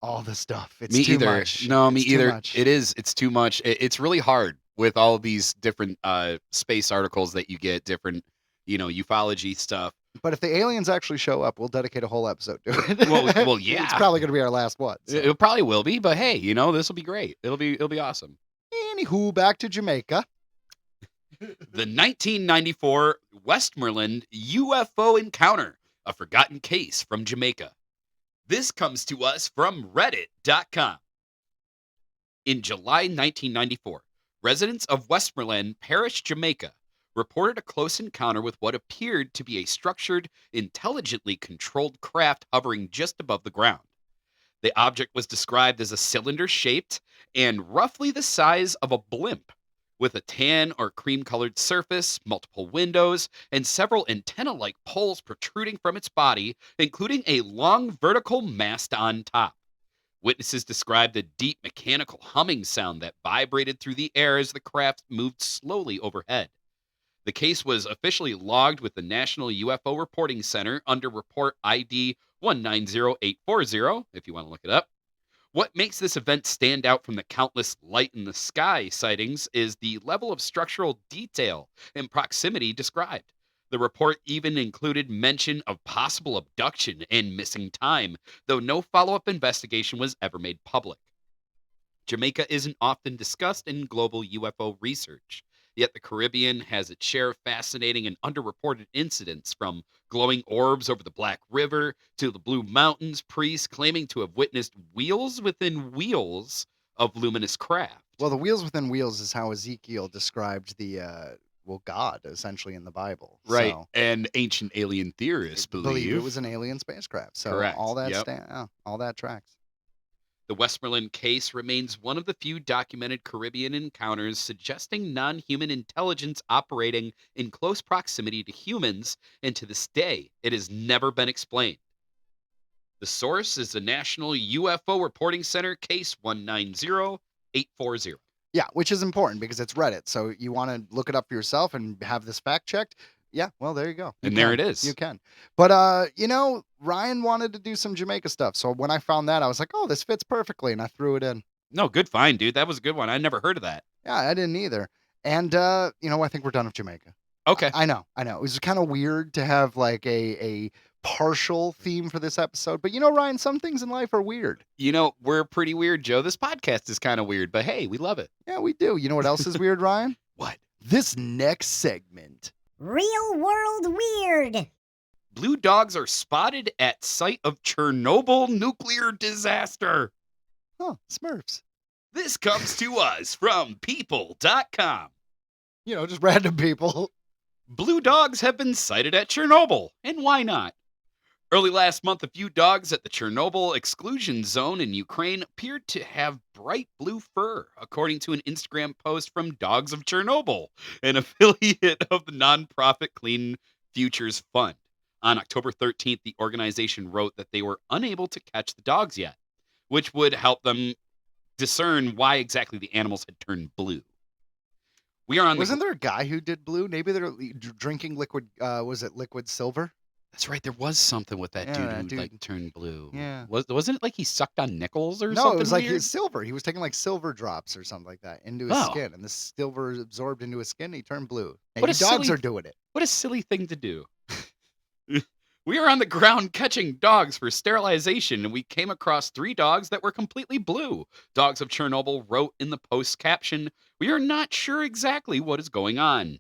all the stuff. It's me too either. much. No, me It's too either. much. It's too much. It's really hard with all these different space articles that you get, different, ufology stuff. But if the aliens actually show up, we'll dedicate a whole episode to it. Well, yeah. It's probably going to be our last one. So. It probably will be, but hey, this will be great. It'll be awesome. Anywho, back to Jamaica. The 1994 Westmoreland UFO encounter, a forgotten case from Jamaica. This comes to us from Reddit.com. In July 1994, residents of Westmoreland Parish, Jamaica, reported a close encounter with what appeared to be a structured, intelligently controlled craft hovering just above the ground. The object was described as a cylinder-shaped and roughly the size of a blimp, with a tan or cream-colored surface, multiple windows, and several antenna-like poles protruding from its body, including a long vertical mast on top. Witnesses described a deep mechanical humming sound that vibrated through the air as the craft moved slowly overhead. The case was officially logged with the National UFO Reporting Center under report ID 190840, if you want to look it up. What makes this event stand out from the countless light in the sky sightings is the level of structural detail and proximity described. The report even included mention of possible abduction and missing time, though no follow-up investigation was ever made public. Jamaica isn't often discussed in global UFO research, yet the Caribbean has its share of fascinating and underreported incidents, from glowing orbs over the Black River to the Blue Mountains, priests claiming to have witnessed wheels within wheels of luminous craft. Well, the wheels within wheels is how Ezekiel described the, God, essentially, in the Bible. Right. So, And ancient alien theorists believe it was an alien spacecraft. So Correct. all that Yep. all that tracks. The Westmoreland case remains one of the few documented Caribbean encounters suggesting non-human intelligence operating in close proximity to humans, and to this day, it has never been explained. The source is the National UFO Reporting Center, case 190840. Yeah, which is important because it's Reddit. So you want to look it up for yourself and have this fact checked. Yeah, well, there you go. And there it is. You can. But, Ryan wanted to do some Jamaica stuff. So when I found that, I was like, oh, this fits perfectly. And I threw it in. No, good find, dude. That was a good one. I never heard of that. Yeah, I didn't either. And, I think we're done with Jamaica. Okay. I know. It was kind of weird to have like a partial theme for this episode. But, Ryan, some things in life are weird. We're pretty weird, Joe. This podcast is kind of weird, but hey, we love it. Yeah, we do. You know what else is weird, Ryan? What? This next segment. Real world weird. Blue dogs are spotted at site of Chernobyl nuclear disaster. Huh, Smurfs. This comes to us from people.com. Just random people. Blue dogs have been sighted at Chernobyl, and why not? Early last month, a few dogs at the Chernobyl exclusion zone in Ukraine appeared to have bright blue fur, according to an Instagram post from Dogs of Chernobyl, an affiliate of the nonprofit Clean Futures Fund. On October 13th, the organization wrote that they were unable to catch the dogs yet, which would help them discern why exactly the animals had turned blue. Wasn't there a guy who did blue? Maybe they're drinking liquid, was it liquid silver? That's right. There was something with that Yeah, dude who dude. turned blue. Yeah. Wasn't it like he sucked on nickels or something? No, it was like weird? his silver. He was taking like silver drops or something like that into his Oh. skin, and the silver absorbed into his skin. And he turned blue. What Maybe a dogs silly- are doing it. What a silly thing to do. We are on the ground catching dogs for sterilization, and we came across 3 dogs that were completely blue. Dogs of Chernobyl wrote in the post caption, "We are not sure exactly what is going on."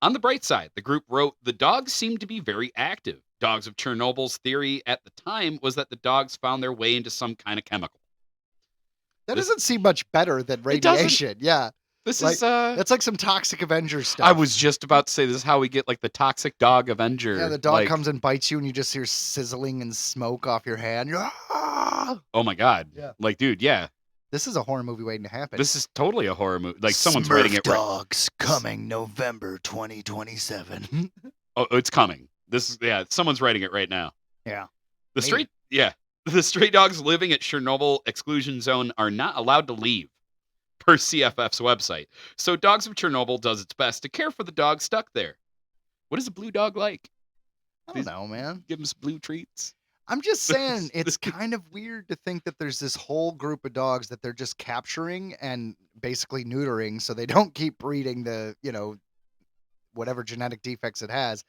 On the bright side, the group wrote, "The dogs seem to be very active." Dogs of Chernobyl's theory at the time was that the dogs found their way into some kind of chemical. That This- doesn't seem much better than It doesn't. radiation. Yeah. This Like, is That's like some toxic Avengers stuff. I was just about to say this is how we get like the toxic dog Avenger. Yeah, the dog like, comes and bites you, and you just hear sizzling and smoke off your hand. You're, "Ah!" Oh my god. Yeah. Like, dude, yeah. This is a horror movie waiting to happen. This is totally a horror movie. Like someone's writing it right. Dogs coming November 2027. Oh, it's coming. This is someone's writing it right now. Yeah. The Maybe. the stray dogs living at Chernobyl exclusion zone are not allowed to leave, per CFF's website. So Dogs of Chernobyl does its best to care for the dogs stuck there. What is a blue dog like? I don't know, man. Give them some blue treats. I'm just saying, it's kind of weird to think that there's this whole group of dogs that they're just capturing and basically neutering so they don't keep breeding the, whatever genetic defects it has.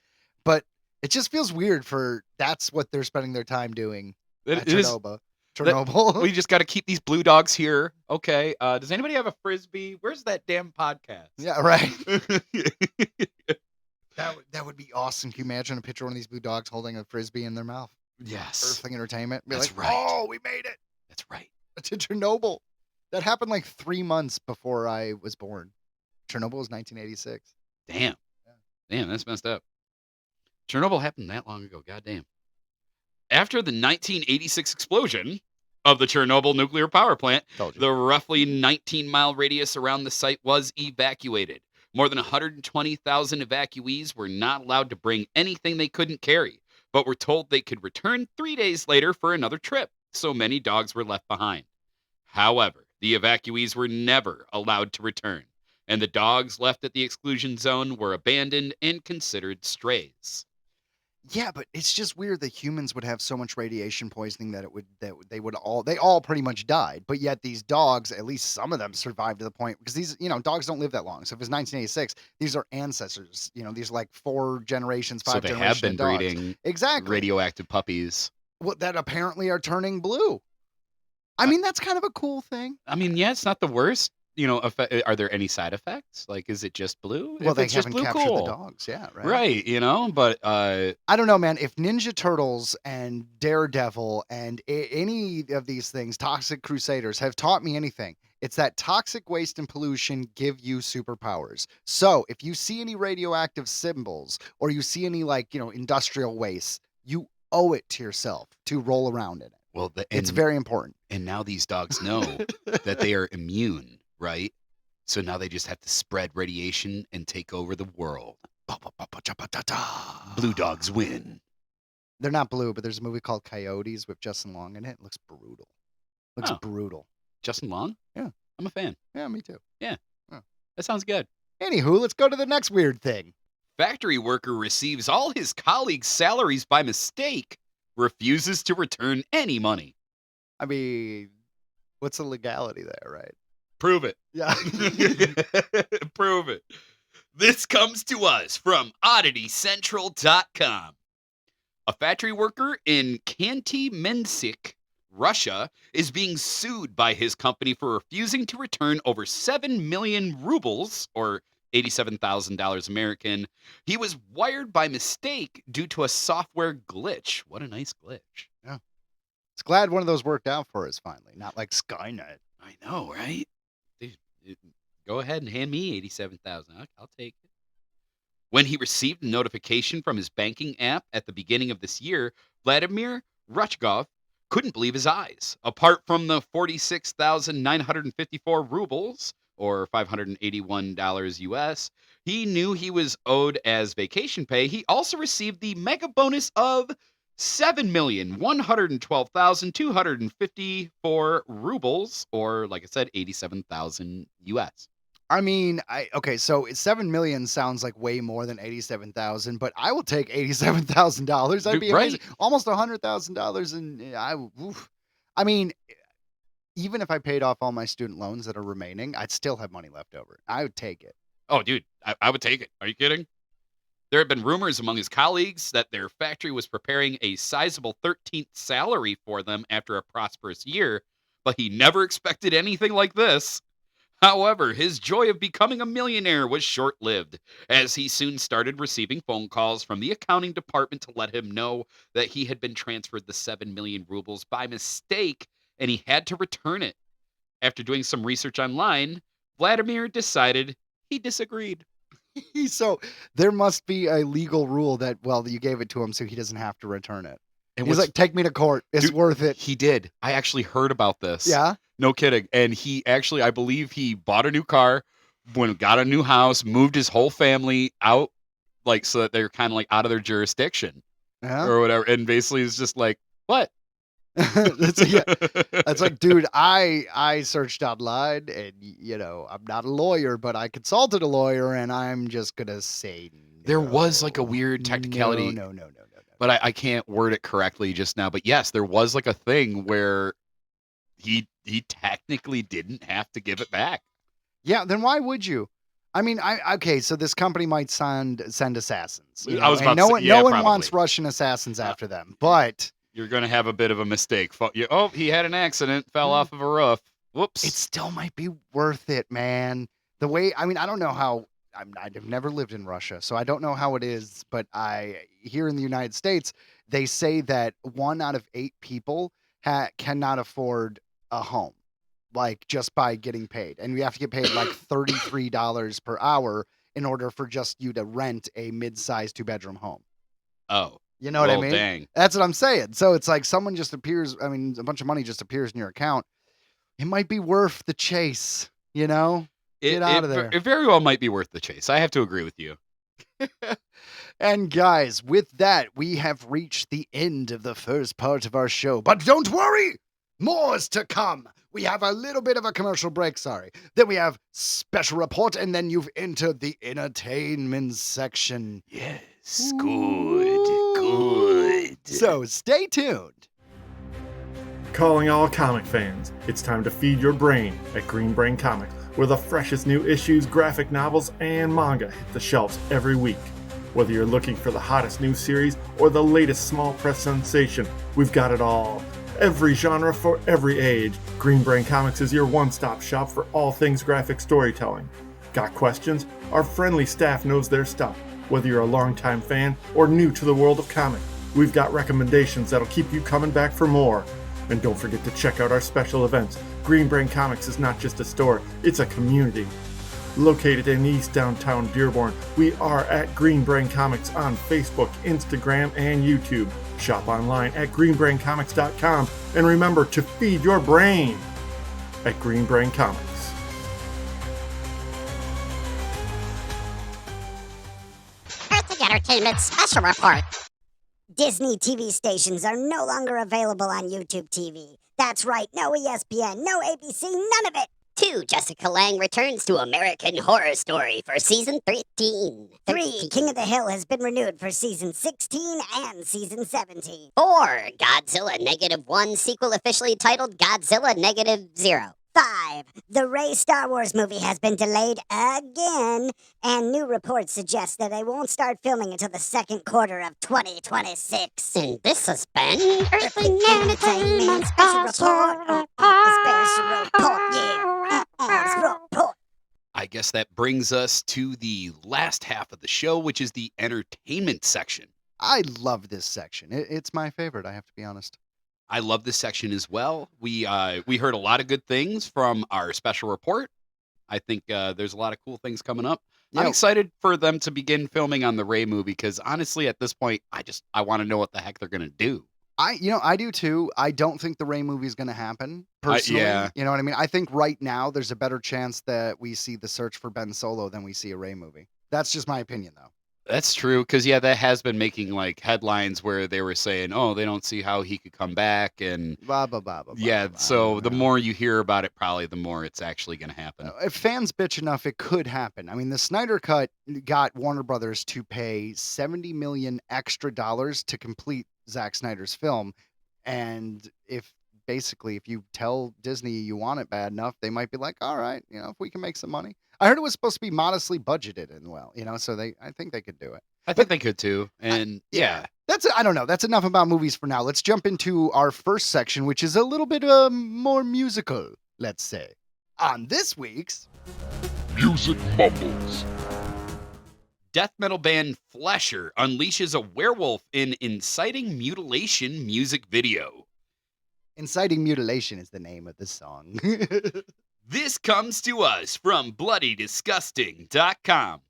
But it just feels weird that's what they're spending their time doing at It is. Chernobyl. We just got to keep these blue dogs here. Okay. Does anybody have a frisbee? Where's that damn podcast? Yeah, right. That would be awesome. Can you imagine a picture of one of these blue dogs holding a frisbee in their mouth? Yes. Earthling Entertainment. Be That's like, right. "Oh, we made it That's right. to Chernobyl." That happened like 3 months before I was born. Chernobyl was 1986. Damn. Damn, that's messed up. Chernobyl happened that long ago. Goddamn. After the 1986 explosion of the Chernobyl nuclear power plant, Told you. the roughly 19-mile radius around the site was evacuated. More than 120,000 evacuees were not allowed to bring anything they couldn't carry, but were told they could return 3 days later for another trip, so many dogs were left behind. However, the evacuees were never allowed to return, and the dogs left at the exclusion zone were abandoned and considered strays. Yeah, but it's just weird that humans would have so much radiation poisoning that they all pretty much died. But yet these dogs, at least some of them, survived to the point because these dogs don't live that long. So if it's 1986, these are ancestors. These are like 4 generations, 5 So they generations have been of dogs. breeding Exactly. radioactive puppies. Well, that apparently are turning blue. I mean, that's kind of a cool thing. I mean, yeah, it's not the worst. Are there any side effects? Like, is it just blue? Well, If they it's just haven't blue, captured cool. the dogs. Yeah, right. Right, but I don't know, man. If Ninja Turtles and Daredevil and any of these things, Toxic Crusaders, have taught me anything, it's that toxic waste and pollution give you superpowers. So if you see any radioactive symbols or you see any industrial waste, you owe it to yourself to roll around in it. well, It's very important. and now these dogs know that they are immune, right? So now they just have to spread radiation and take over the world. Blue dogs win. They're not blue, but there's a movie called Coyotes with Justin Long in it. It looks brutal. Looks Oh. brutal. Justin Long? Yeah. I'm a fan. Yeah, me too. That sounds good. Anywho, let's go to the next weird thing. Factory worker receives all his colleagues' salaries by mistake, refuses to return any money. I mean, what's the legality there, right? Prove it. Yeah. Prove it. This comes to us from OddityCentral.com. A factory worker in Khanty-Mansisk, Russia, is being sued by his company for refusing to return over 7 million rubles, or $87,000 American. He was wired by mistake due to a software glitch. What a nice glitch. It's glad one of those worked out for us finally, not like Skynet. I know, right? Dude, go ahead and hand me 87,000. I'll take it. When he received a notification from his banking app at the beginning of this year, Vladimir Ruchkov couldn't believe his eyes. Apart from the 46,954 rubles, or $581 US, he knew he was owed as vacation pay. He also received the mega bonus of 7,112,254 rubles, or like I said, 87,000 US. I mean, so 7 million sounds like way more than 87,000, but I will take $87,000. That'd be amazing. Right. Almost $100,000, and I mean, even if I paid off all my student loans that are remaining, I'd still have money left over. I would take it. Oh, dude, I would take it. Are you kidding? There had been rumors among his colleagues that their factory was preparing a sizable 13th salary for them after a prosperous year, but he never expected anything like this. However, his joy of becoming a millionaire was short-lived, as he soon started receiving phone calls from the accounting department to let him know that he had been transferred the 7 million rubles by mistake, and he had to return it. After doing some research online, Vladimir decided he disagreed. So there must be a legal rule that, well, you gave it to him so he doesn't have to return it. And He's what's- like, take me to court. It's Dude, worth it. He did. I actually heard about this. Yeah. No kidding. And he actually, I believe he bought a new car, got a new house, moved his whole family out, like, so that they're kind of like out of their jurisdiction Yeah. or whatever. And basically it's just like, what? It's like, dude, I searched online and, I'm not a lawyer, but I consulted a lawyer and I'm just going to say There was like a no. weird technicality. No. But I can't word it correctly just now. But yes, there was like a thing where he technically didn't have to give it back. Yeah, then why would you? I mean, okay, so this company might send assassins. I was about and to say, yeah, no one probably. wants Russian assassins after them, but You're going to have a bit of a mistake. Oh, he had an accident, fell off of a roof. Whoops. it still might be worth it, man. The way, I mean, I don't know how. I've never lived in Russia, so I don't know how it is. But here in the United States, they say that 1 out of 8 people cannot afford a home, like just by getting paid, and you have to get paid like $33 per hour in order for just you to rent a mid-sized 2-bedroom home. Oh. You know what I well, mean? Dang. That's what I'm saying. So it's like someone just appears. I mean, a bunch of money just appears in your account. It might be worth the chase. Get out of there. It very well might be worth the chase. I have to agree with you. And guys, with that, we have reached the end of the first part of our show. But don't worry, more's to come. We have a little bit of a commercial break, sorry. Then we have special report, and then you've entered the entertainment section. Yes. Good. So stay tuned. Calling all comic fans, it's time to feed your brain at Green Brain Comics, where the freshest new issues, graphic novels, and manga hit the shelves every week. Whether you're looking for the hottest new series or the latest small press sensation, we've got it all. Every genre for every age, Green Brain Comics is your one-stop shop for all things graphic storytelling. Got questions? Our friendly staff knows their stuff. Whether you're a longtime fan or new to the world of comics, we've got recommendations that'll keep you coming back for more. And don't forget to check out our special events. Green Brain Comics is not just a store, it's a community. Located in East Downtown Dearborn, we are at Green Brain Comics on Facebook, Instagram, and YouTube. Shop online at greenbraincomics.com, and remember to feed your brain at Green Brain Comics. Earthling Entertainment Special Report. Disney TV stations are no longer available on YouTube TV. That's right, no ESPN, no ABC, none of it. 2. Jessica Lange returns to American Horror Story for season 13. 3. King of the Hill has been renewed for season 16 and season 17. 4. Godzilla -1 sequel officially titled Godzilla -0. 5. The Rey Star Wars movie has been delayed again, and new reports suggest that they won't start filming until the second quarter of 2026. And this has been Earthling Entertainment Special Special report. Report. Special report, yeah. Special report. I guess that brings us to the last half of the show, which is the entertainment section. I love this section. It's my favorite, I have to be honest. I love this section as well. We heard a lot of good things from our special report. I think there's a lot of cool things coming up. I'm Yeah. excited for them to begin filming on the Ray movie because honestly, at this point, I want to know what the heck they're gonna do. I do too. I don't think the Ray movie is going to happen personally. yeah. You know what I mean? I think right now there's a better chance that we see the search for Ben Solo than we see a Ray movie. That's just my opinion, though. That's true because that has been making like headlines where they were saying, "Oh, they don't see how he could come back," and Blah blah blah blah. yeah. blah, So blah, the blah. more you hear about it, probably the more it's actually going to happen. If fans bitch enough, it could happen. I mean, the Snyder Cut got Warner Brothers to pay $70 million extra to complete Zack Snyder's film, and if you tell Disney you want it bad enough, they might be like, all right, if we can make some money. I heard it was supposed to be modestly budgeted and so I think they could do it. I think they could too. And yeah. I don't know. That's enough about movies for now. Let's jump into our first section, which is a little bit more musical, let's say. On this week's Music Mumbles. Death metal band Flesher unleashes a werewolf in inciting mutilation music video. Inciting Mutilation is the name of the song. This comes to us from bloodydisgusting.com.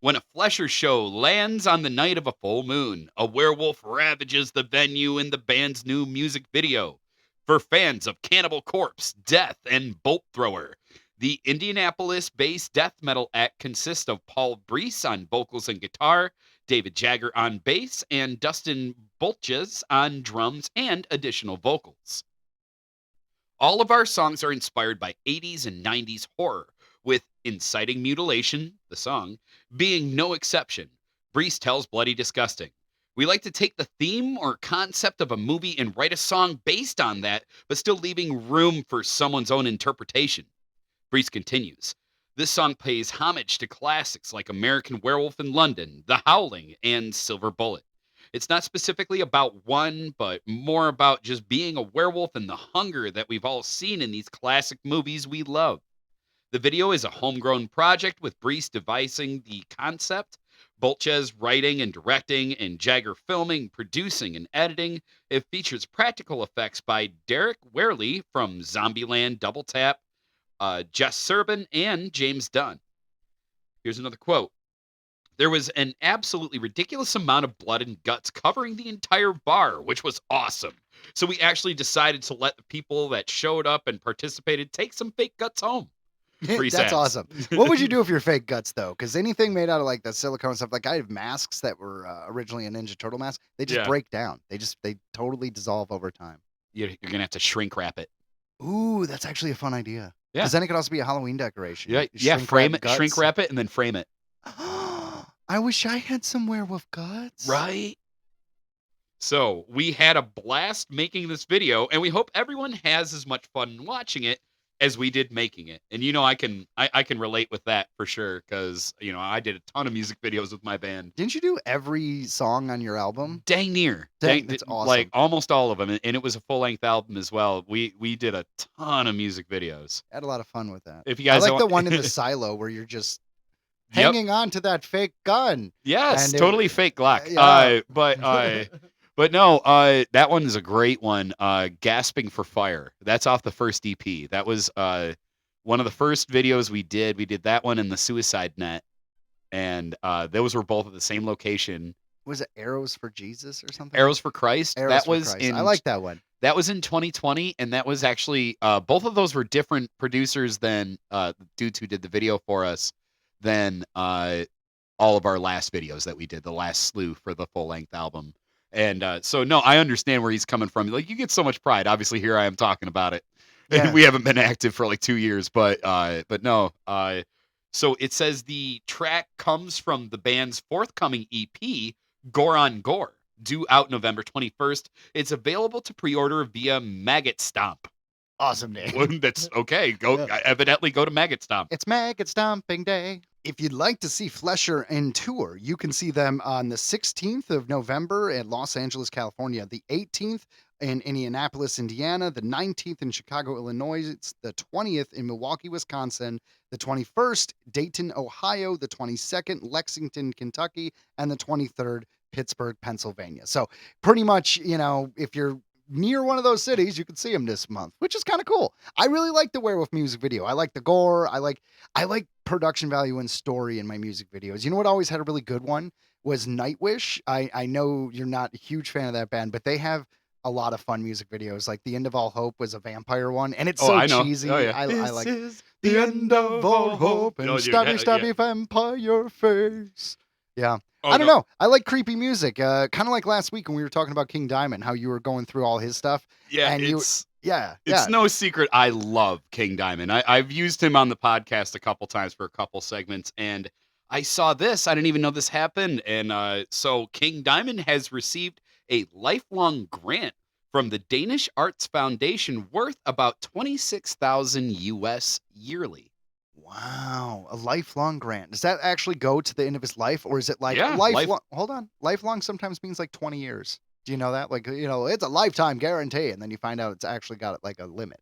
When a Flesher show lands on the night of a full moon, a werewolf ravages the venue in the band's new music video. For fans of Cannibal Corpse, Death, and Bolt Thrower, the Indianapolis-based death metal act consists of Paul Brees on vocals and guitar, David Jagger on bass, and Dustin Bolches on drums and additional vocals. All of our songs are inspired by 80s and 90s horror, with Inciting Mutilation, the song, being no exception. Brees tells Bloody Disgusting, "We like to take the theme or concept of a movie and write a song based on that, but still leaving room for someone's own interpretation." Brees continues, "This song pays homage to classics like American Werewolf in London, The Howling, and Silver Bullet. It's not specifically about one, but more about just being a werewolf and the hunger that we've all seen in these classic movies we love. The video is a homegrown project with Brees devising the concept, Bolches writing and directing, and Jagger filming, producing, and editing. It features practical effects by Derek Werley from Zombieland, Double Tap, Jess Serban, and James Dunn." Here's another quote. "There was an absolutely ridiculous amount of blood and guts covering the entire bar, which was awesome. So we actually decided to let the people that showed up and participated take some fake guts home." Brees That's adds. awesome. What would you do with your fake guts, though? Because anything made out of like the silicone stuff, like I have masks that were originally a Ninja Turtle mask. They just Yeah. break down. They totally dissolve over time. You're going to have to shrink wrap it. Ooh, that's actually a fun idea. Yeah. Because then it could also be a Halloween decoration. Yeah, You frame it, guts. shrink wrap it, and then frame it. I wish I had some werewolf guts. Right. So we had a blast making this video, and we hope everyone has as much fun watching it as we did making it. And I can relate with that for sure, because I did a ton of music videos with my band. Didn't you do every song on your album? Dang near. That's awesome. Like almost all of them, and it was a full length album as well. We did a ton of music videos. I had a lot of fun with that. If you guys I like the don't- one in the silo where you're just Yep. hanging on to that fake gun. Yes, And totally fake Glock. yeah. But no, that one is a great one. Gasping for Fire. That's off the first EP. That was one of the first videos we did. We did that one in the Suicide Net, and those were both at the same location. Was it Arrows for Jesus or something? Arrows for Christ. Arrows that for was Christ. in. I like that one. That was in 2020, and that was actually both of those were different producers than the dudes who did the video for us than all of our last videos that we did, the last slew for the full length album. And so no, I understand where he's coming from. Like, you get so much pride. Obviously, here I am talking about it, Yeah. and we haven't been active for like 2 years. But no. So it says the track comes from the band's forthcoming EP, Gore on Gore, due out November 21st. It's available to pre-order via Maggot Stomp. Awesome name. Well, that's okay. Evidently go to Maggot Stomp. It's Maggot Stomping Day. If you'd like to see Flesher in tour, you can see them on the 16th of November in Los Angeles, California, the 18th in Indianapolis, Indiana, the 19th in Chicago, Illinois, it's the 20th in Milwaukee, Wisconsin, the 21st, Dayton, Ohio, the 22nd, Lexington, Kentucky, and the 23rd, Pittsburgh, Pennsylvania. So pretty much, if you're near one of those cities, you can see them this month, which is kind of cool. I really like the werewolf music video. I like the gore. I like production value and story in my music videos. You know what always had a really good one was Nightwish. I know you're not a huge fan of that band, but they have a lot of fun music videos. Like The End of All Hope was a vampire one, and it's so I know. cheesy. Oh, yeah. I like is The End of All Hope and Oh, dude, stabby vampire face. Yeah. Oh, I don't know. I like creepy music. Kind of like last week when we were talking about King Diamond, how you were going through all his stuff. Yeah, And it's Yeah. no secret. I love King Diamond. I've used him on the podcast a couple times for a couple segments, and I saw this. I didn't even know this happened. And so King Diamond has received a lifelong grant from the Danish Arts Foundation worth about $26,000 US yearly. Wow, a lifelong grant. Does that actually go to the end of his life, or is it like Yeah, lifelong? Hold on, lifelong sometimes means like 20 years. Do you know that? Like, it's a lifetime guarantee, and then you find out it's actually got like a limit.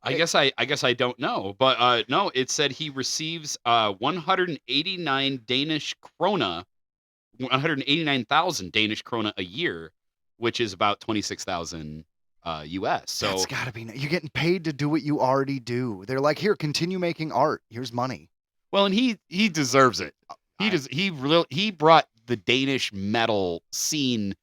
I guess I don't know, but no, it said he receives 189 Danish krona, 189,000 Danish krona a year, which is about 26,000 US. So That's got to be. You're getting paid to do what you already do. They're like, here, continue making art. Here's money. well, and he deserves it. He brought the Danish metal scene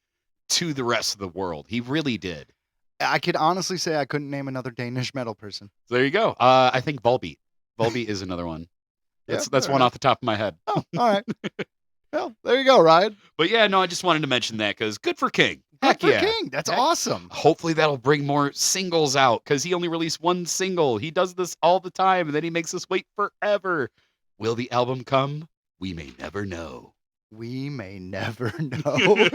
to the rest of the world. He really did. I could honestly say I couldn't name another Danish metal person. So there you go. I think Volbeat. Volbeat is another one. That's fair one enough. off the top of my head. Oh, all right. Well, there you go, Ryan. But yeah, no, I just wanted to mention that because good for King. Heck Good for yeah. King. That's Heck- awesome. Hopefully that'll bring more singles out because he only released one single. He does this all the time and then he makes us wait forever. Will the album come? We may never know. We may never know.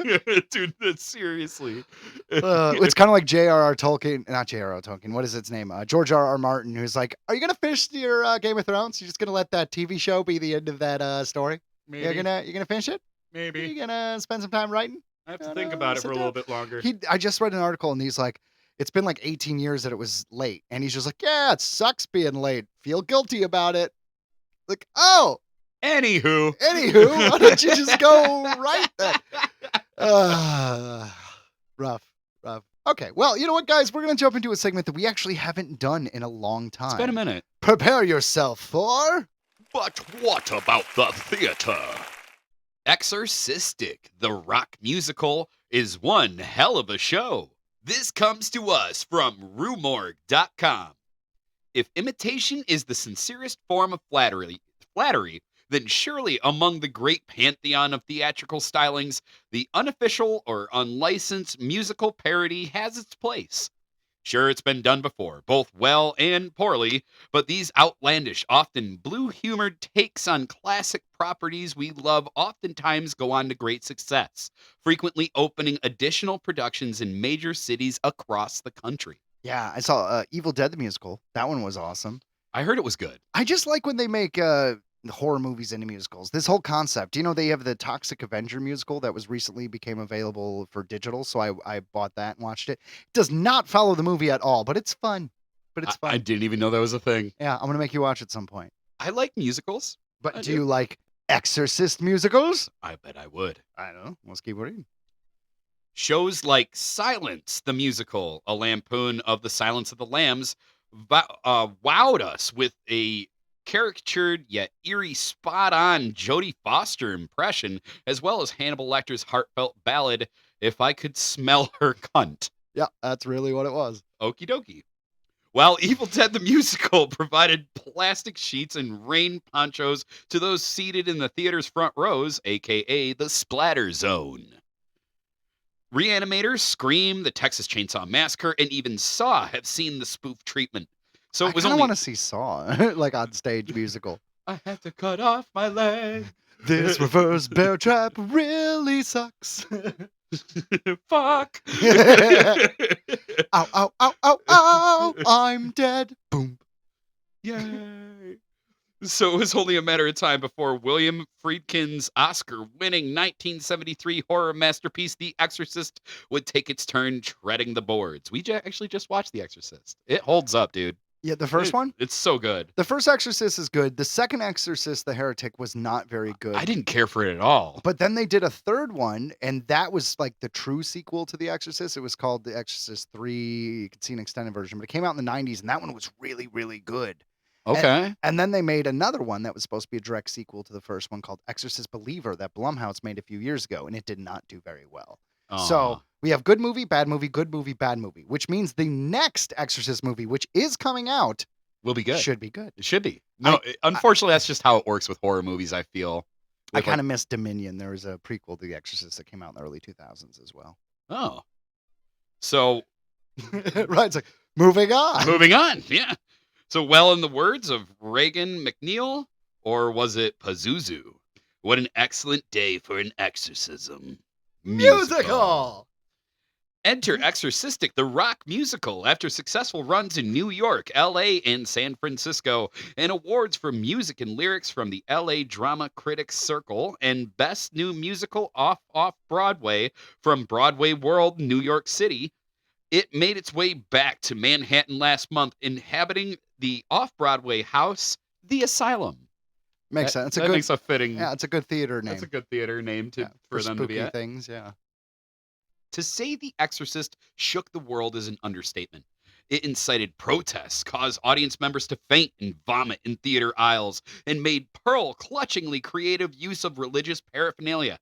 Dude, seriously. It's kind of like J.R.R. Tolkien, not J.R.R. Tolkien. What is its name? George R.R. Martin, who's like, "Are you gonna finish your Game of Thrones? You're just gonna let that TV show be the end of that story? Maybe. You're gonna finish it? Maybe. You're gonna spend some time writing?" I have to think about it sit for a down. little bit longer. I just read an article and he's like, it's been like 18 years that it was late, and he's just like, "Yeah, it sucks being late. Feel guilty about it." Like, oh, Anywho. why don't you just go write that? Rough. Okay, well, you know what, guys? We're going to jump into a segment that we actually haven't done in a long time. It's been a minute. Prepare yourself for... But what about the theater? Exorcistic, the rock musical, is one hell of a show. This comes to us from rumorg.com. If imitation is the sincerest form of flattery, then surely among the great pantheon of theatrical stylings, the unofficial or unlicensed musical parody has its place. Sure, it's been done before, both well and poorly, but these outlandish, often blue-humored takes on classic properties we love oftentimes go on to great success, frequently opening additional productions in major cities across the country. Yeah, I saw Evil Dead the musical. That one was awesome. I heard it was good. I just like when they make horror movies into musicals. This whole concept. You know, they have the Toxic Avenger musical that was recently became available for digital, so I bought that and watched it. It does not follow the movie at all, but it's fun. I didn't even know that was a thing. Yeah, I'm going to make you watch at some point. I like musicals. But I do do. you like Exorcist musicals? I bet I would. I don't know. Let's keep reading. Shows like Silence, the musical, a lampoon of the Silence of the Lambs, wowed us with a caricatured yet eerie spot-on Jodie Foster impression, as well as Hannibal Lecter's heartfelt ballad, If I Could Smell Her Cunt. Yeah, that's really what it was. Okie dokie. While Evil Dead the Musical provided plastic sheets and rain ponchos to those seated in the theater's front rows, aka the splatter zone. Reanimator, Scream, the Texas Chainsaw Massacre, and even Saw have seen the spoof treatment. So it was I only... want to see Saw, like on stage musical. I had to cut off my leg. This reverse bear trap really sucks. Fuck. Ow, ow, ow, ow, ow, I'm dead. Boom. Yay. So it was only a matter of time before William Friedkin's Oscar-winning 1973 horror masterpiece, The Exorcist, would take its turn treading the boards. We actually just watched The Exorcist. It holds up, dude. Yeah, the first one? It's so good. The first Exorcist is good. The second Exorcist, The Heretic, was not very good. I didn't care for it at all. But then they did a third one, and that was like the true sequel to The Exorcist. It was called The Exorcist 3. You could see an extended version, but it came out in the 90s, and that one was really, really good. Okay. And then they made another one that was supposed to be a direct sequel to the first one called Exorcist Believer that Blumhouse made a few years ago, and it did not do very well. So we have good movie, bad movie, good movie, bad movie, which means the next Exorcist movie, which is coming out, will be good. should be good. It should be. No, unfortunately, that's just how it works with horror movies, I feel. I kind of miss Dominion. There was a prequel to The Exorcist that came out in the early 2000s as well. Oh. So. Right. It's like, moving on. Moving on. Yeah. So, well, in the words of Reagan McNeil, or was it Pazuzu? What an excellent day for an exorcism. Musical. Enter Exorcistic, the rock musical. After successful runs in New York, LA, and San Francisco, and awards for music and lyrics from the LA Drama Critics Circle, and Best New Musical Off Broadway from Broadway World, New York City, it made its way back to Manhattan last month, inhabiting the off-Broadway house, The Asylum. Makes sense. It's a That good. makes a fitting. Yeah, it's a good theater name. That's a good theater name Yeah, for them to be spooky at. things. Yeah. To say The Exorcist shook the world is an understatement. It incited protests, caused audience members to faint and vomit in theater aisles, and made pearl-clutchingly creative use of religious paraphernalia.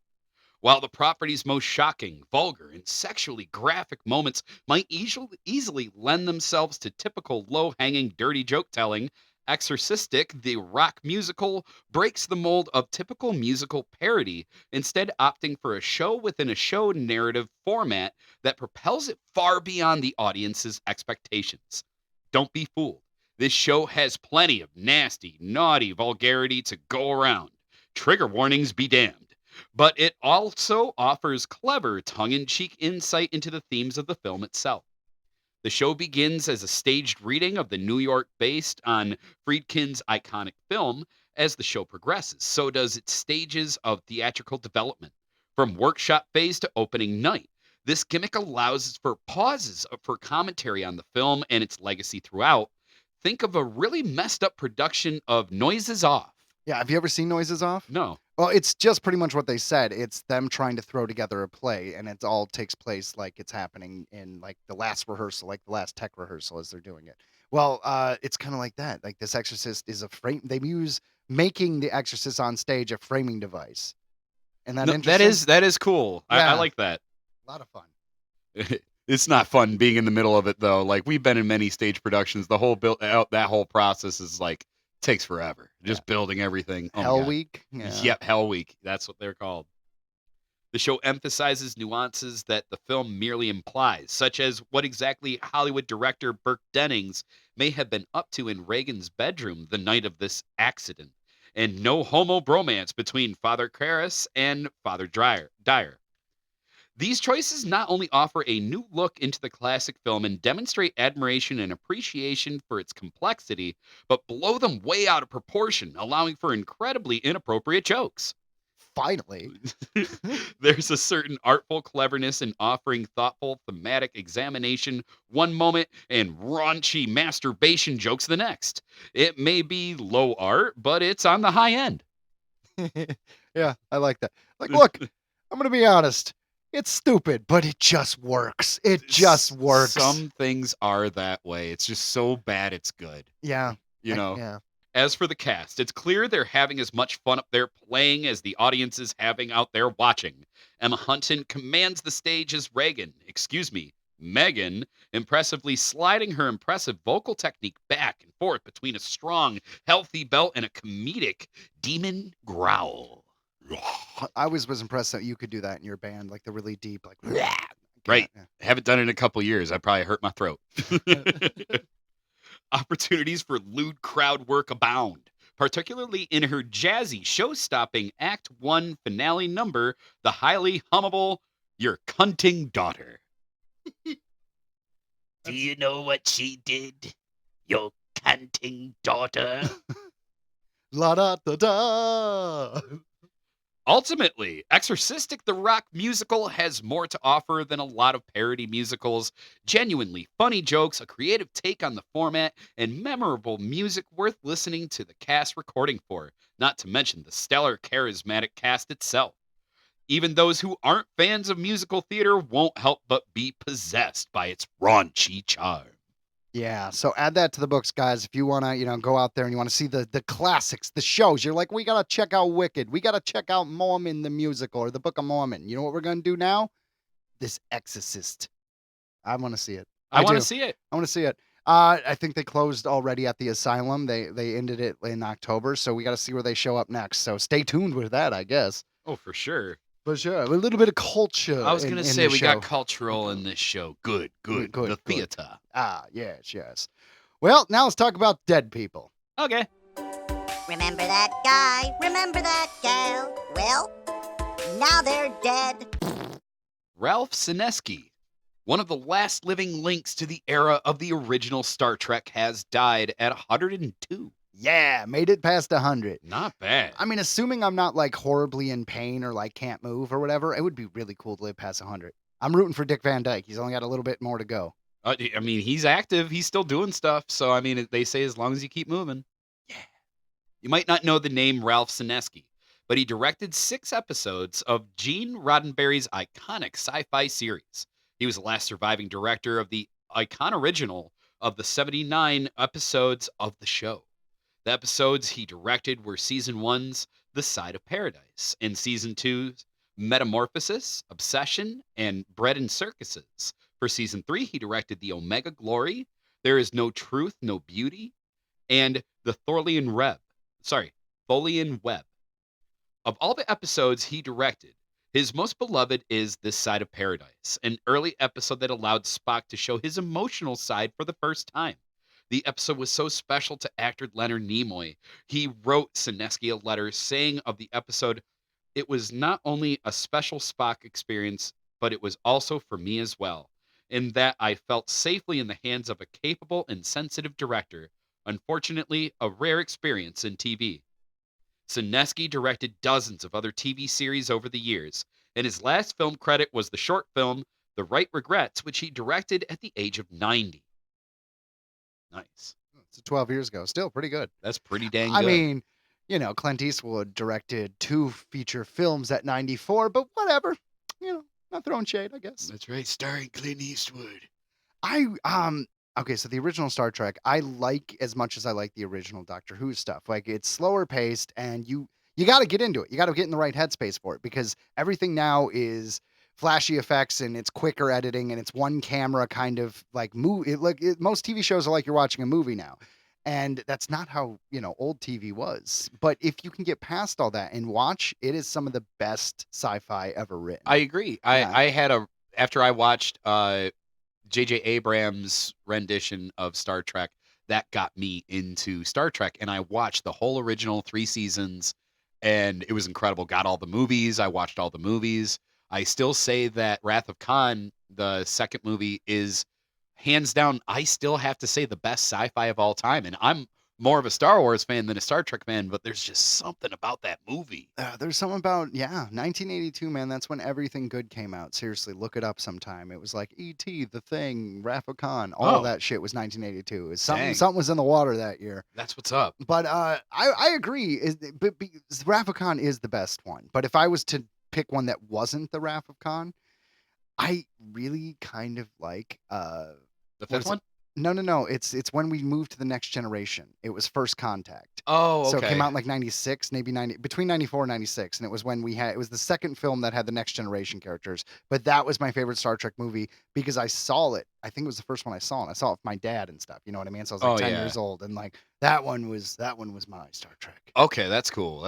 While the property's most shocking, vulgar, and sexually graphic moments might easily lend themselves to typical low-hanging dirty joke-telling, Exorcistic, the rock musical, breaks the mold of typical musical parody, instead opting for a show within a show narrative format that propels it far beyond the audience's expectations. Don't be fooled. This show has plenty of nasty, naughty vulgarity to go around. Trigger warnings be damned. But it also offers clever, tongue-in-cheek insight into the themes of the film itself. The show begins as a staged reading of the New York based on Friedkin's iconic film. As the show progresses, so does its stages of theatrical development, from workshop phase to opening night. This gimmick allows for pauses for commentary on the film and its legacy throughout. Think of a really messed up production of Noises Off. Yeah. Have you ever seen Noises Off? No. Well, it's just pretty much what they said. It's them trying to throw together a play, and it all takes place like it's happening in like the last rehearsal, like the last tech rehearsal as they're doing it. Well, it's kind of like that. Like this Exorcist is a frame. They use making the Exorcist on stage a framing device, and No, that is cool. I Yeah. like that. a lot of fun. It's not fun being in the middle of it though. Like we've been in many stage productions. The whole that whole process is like takes forever. Just building everything. Oh my Hell God. Week. Yeah. Yep, Hell Week. That's what they're called. The show emphasizes nuances that the film merely implies, such as what exactly Hollywood director Burke Dennings may have been up to in Reagan's bedroom the night of this accident, and no homo bromance between Father Karras and Father Dyer. These choices not only offer a new look into the classic film and demonstrate admiration and appreciation for its complexity, but blow them way out of proportion, allowing for incredibly inappropriate jokes. Finally. There's a certain artful cleverness in offering thoughtful thematic examination one moment and raunchy masturbation jokes the next. It may be low art, but it's on the high end. Yeah, I like that. Like, look, I'm gonna be honest. It's stupid, but it just works. It just works. Some things are that way. It's just so bad it's good. Yeah. You know? Yeah. As for the cast, it's clear they're having as much fun up there playing as the audience is having out there watching. Emma Hunton commands the stage as Megan, impressively sliding her impressive vocal technique back and forth between a strong, healthy belt and a comedic demon growl. I always was impressed that you could do that in your band, like the really deep, like Right. Yeah. Haven't done it in a couple years. I probably hurt my throat. Opportunities for lewd crowd work abound, particularly in her jazzy, show-stopping Act 1 finale number, the highly hummable Your Cunting Daughter. Do you know what she did? Your cunting daughter. La da da da. Ultimately, Exorcistic the Rock musical has more to offer than a lot of parody musicals. Genuinely funny jokes, a creative take on the format, and memorable music worth listening to the cast recording for, not to mention the stellar charismatic cast itself. Even those who aren't fans of musical theater won't help but be possessed by its raunchy charm. Yeah, so add that to the books, guys. If you want to, go out there and you want to see the classics, the shows, you're like, we got to check out Wicked. We got to check out Mormon, the musical, or the Book of Mormon. You know what we're going to do now? This Exorcist. I want to see it. I want do. to see it. I want to see it. I think they closed already at the Asylum. They ended it in October, so we got to see where they show up next. So stay tuned with that, I guess. Oh, for sure. For sure. A little bit of culture. I was going to say we show. got cultural in this show. Good. The theater. Ah, yes. Well, now let's talk about dead people. Okay. Remember that guy? Remember that gal? Well, now they're dead. Ralph Sineski, One of the last living links to the era of the original Star Trek has died at 102. Yeah, made it past 100. Not bad. I mean, assuming I'm not like horribly in pain or like can't move or whatever, it would be really cool to live past 100. I'm rooting for Dick Van Dyke. He's only got a little bit more to go. I mean, he's active. He's still doing stuff. So, I mean, they say as long as you keep moving. Yeah. You might not know the name Ralph Sinesky, but he directed 6 episodes of Gene Roddenberry's iconic sci-fi series. He was the last surviving director of the icon original of the 79 episodes of the show. The episodes he directed were Season 1's The Side of Paradise and Season 2's Metamorphosis, Obsession, and Bread and Circuses. For Season 3, he directed The Omega Glory, There Is No Truth, No Beauty, and The Tholian Web. Of all the episodes he directed, his most beloved is This Side of Paradise, an early episode that allowed Spock to show his emotional side for the first time. The episode was so special to actor Leonard Nimoy. He wrote Sinesky a letter saying of the episode, "It was not only a special Spock experience, but it was also for me as well, in that I felt safely in the hands of a capable and sensitive director. Unfortunately, a rare experience in TV." Sinesky directed dozens of other TV series over the years, and his last film credit was the short film The Right Regrets, which he directed at the age of 90. Nice. It's 12 years ago. Still pretty good. That's pretty dang good. I mean, you know, Clint Eastwood directed 2 feature films at 94, but whatever. You know, not throwing shade, I guess. That's right, starring Clint Eastwood. Okay, so the original Star Trek, I like as much as I like the original Doctor Who stuff. Like, it's slower paced, and you got to get into it. You got to get in the right headspace for it, because everything now is flashy effects and it's quicker editing and it's one camera kind of like movie. Most TV shows are like you're watching a movie now, and that's not how old TV was. But if you can get past all that and watch, it is some of the best sci-fi ever written. I agree. Yeah. I had after I watched J.J. Abrams' rendition of Star Trek, that got me into Star Trek, and I watched the whole original 3 seasons, and it was incredible. Got all the movies. I watched all the movies. I still say that Wrath of Khan, the second movie, is hands down, I still have to say, the best sci-fi of all time. And I'm more of a Star Wars fan than a Star Trek fan, but there's just something about that movie. There's something about 1982, man. That's when everything good came out. Seriously, look it up sometime. It was like E.T., The Thing, Wrath of Khan, all of that shit was 1982. It was something was in the water that year. That's what's up. But I agree. But Wrath of Khan is the best one. But if I was to pick one that wasn't the Wrath of Khan, I really kind of like the fifth one. No. It's when we moved to the next generation. It was First Contact. Oh, okay. So it came out in like 96, maybe between 94 and 96. And it was when it was the second film that had the next generation characters. But that was my favorite Star Trek movie because I saw it. I think it was the first one I saw, and I saw it with my dad and stuff. You know what I mean? So I was like 10 years old, and like that one was my Star Trek. Okay, that's cool.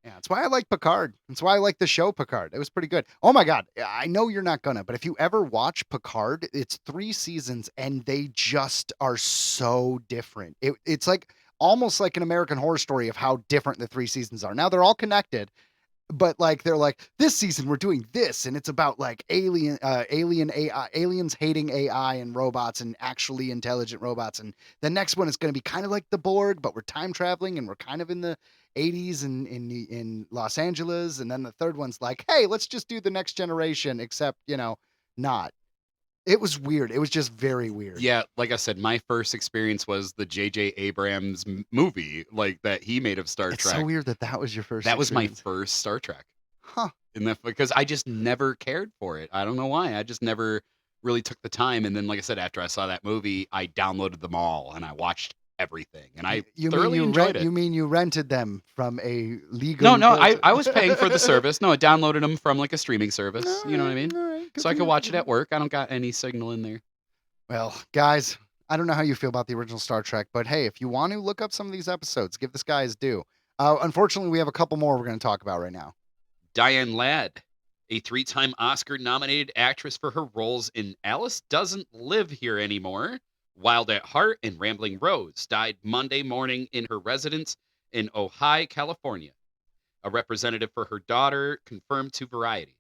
Yeah, that's why I like Picard. That's why I like the show Picard. It was pretty good. Oh my God, I know you're not gonna, but if you ever watch Picard, it's 3 seasons, and they just are so different. It's like almost like an American Horror Story of how different the 3 seasons are. Now they're all connected, but like they're like, this season we're doing this, and it's about like aliens hating AI and robots and actually intelligent robots, and the next one is going to be kind of like the Borg, but we're time traveling and we're kind of in the 80s in Los Angeles, and then the third one's like, hey, let's just do the next generation, except not. It was weird. It was just very weird. Yeah, like I said, my first experience was the J.J. Abrams movie, like that he made of Star It's Trek. so weird that was your first. That was my experience. first Star Trek. Huh. Because I just never cared for it. I don't know why. I just never really took the time. And then, like I said, after I saw that movie, I downloaded them all and I watched everything. And I thoroughly enjoyed it. You mean you rented them from a legal? No, I was paying for the service. No, I downloaded them from like a streaming service. You know what I mean? All right, So I could watch it at work. I don't got any signal in there. Well, guys, I don't know how you feel about the original Star Trek, but hey, if you want to look up some of these episodes, give this guy his due. Unfortunately, we have a couple more we're going to talk about right now. Diane Ladd, a 3-time Oscar-nominated actress for her roles in Alice Doesn't Live Here Anymore, Wild at Heart, and Rambling Rose, died Monday morning in her residence in Ojai, California. A representative for her daughter confirmed to Variety.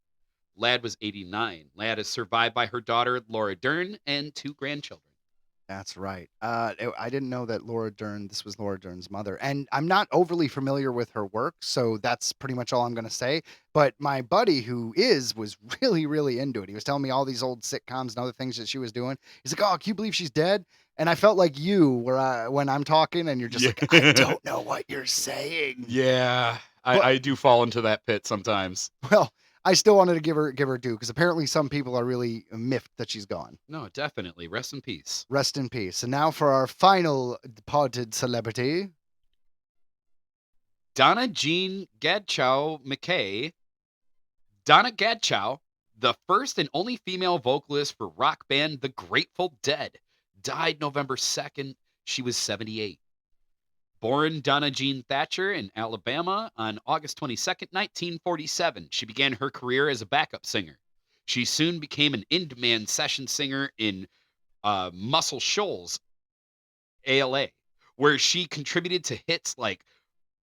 Ladd was 89. Ladd is survived by her daughter, Laura Dern, and 2 grandchildren. That's right. I didn't know that this was Laura Dern's mother. And I'm not overly familiar with her work, so that's pretty much all I'm going to say. But my buddy was really, really into it. He was telling me all these old sitcoms and other things that she was doing. He's like, oh, can you believe she's dead? And I felt like you, when I'm talking and you're just like, I don't know what you're saying. Yeah, I do fall into that pit sometimes. Well, I still wanted to give her due because apparently some people are really miffed that she's gone. No, definitely. Rest in peace. Rest in peace. And now for our final departed celebrity, Donna Jean Gadchow McKay. Donna Gadchow, the first and only female vocalist for rock band The Grateful Dead, died November 2nd. She was 78. Born Donna Jean Thatcher in Alabama on August 22nd, 1947, she began her career as a backup singer. She soon became an in-demand session singer in Muscle Shoals, ALA, where she contributed to hits like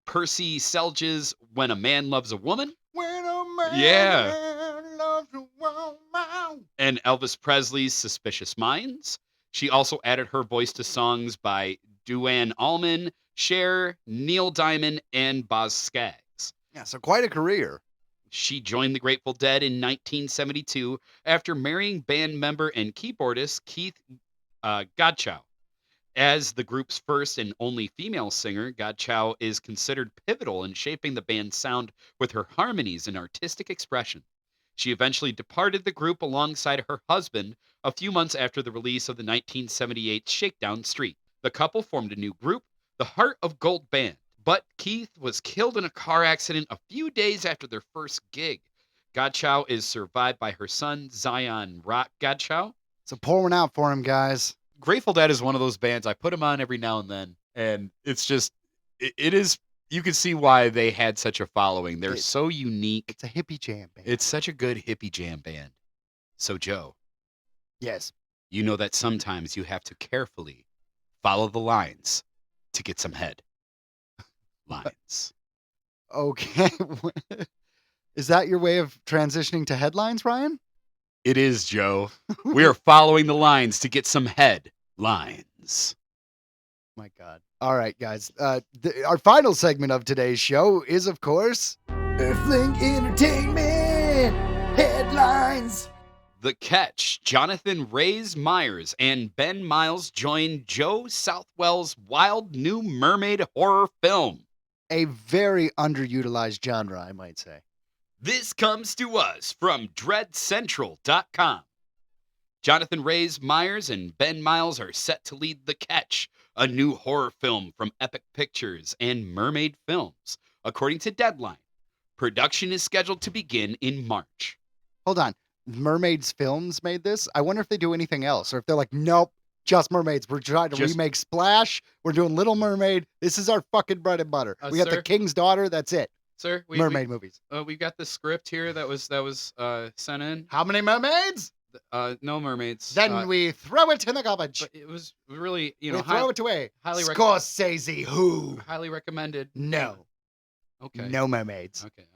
Percy Selge's When a Man Loves a Woman. When a man Yeah. loves a woman. And Elvis Presley's Suspicious Minds. She also added her voice to songs by Duane Allman, Cher, Neil Diamond, and Boz Scaggs. Yeah, so quite a career. She joined the Grateful Dead in 1972 after marrying band member and keyboardist Keith Godchow. As the group's first and only female singer, Godchow is considered pivotal in shaping the band's sound with her harmonies and artistic expression. She eventually departed the group alongside her husband a few months after the release of the 1978 Shakedown Street. The couple formed a new group, the Heart of Gold Band, but Keith was killed in a car accident a few days after their first gig. Godchow is survived by her son, Zion Rock Godchow. So pour one out for him, guys. Grateful Dead is one of those bands I put them on every now and then, and it's just, it is, you can see why they had such a following. They're so unique. It's a hippie jam band. It's such a good hippie jam band. So, Joe. Yes. You know that sometimes you have to carefully follow the lines to get some head. Lines. Okay. Is that your way of transitioning to headlines, Ryan? It is, Joe. We are following the lines to get some head. Lines. My God. All right, guys. Our final segment of today's show is, of course, Earthling Entertainment Headlines. The Catch, Jonathan Reyes Myers and Ben Miles join Joe Southwell's wild new mermaid horror film. A very underutilized genre, I might say. This comes to us from DreadCentral.com. Jonathan Reyes Myers and Ben Miles are set to lead The Catch, a new horror film from Epic Pictures and Mermaid Films, according to Deadline. Production is scheduled to begin in March. Hold on. Mermaids Films made this? I wonder if they do anything else, or if they're like, nope, just mermaids. We're trying to remake Splash. We're doing Little Mermaid. This is our fucking bread and butter. We got sir? The King's Daughter. That's it. Sir, mermaid movies. We've got the script here that was sent in. How many mermaids? No mermaids. Then we throw it in the garbage. But it was really, we throw it away. Highly Scorsese, who? Highly recommended. No. Okay. No mermaids. Okay.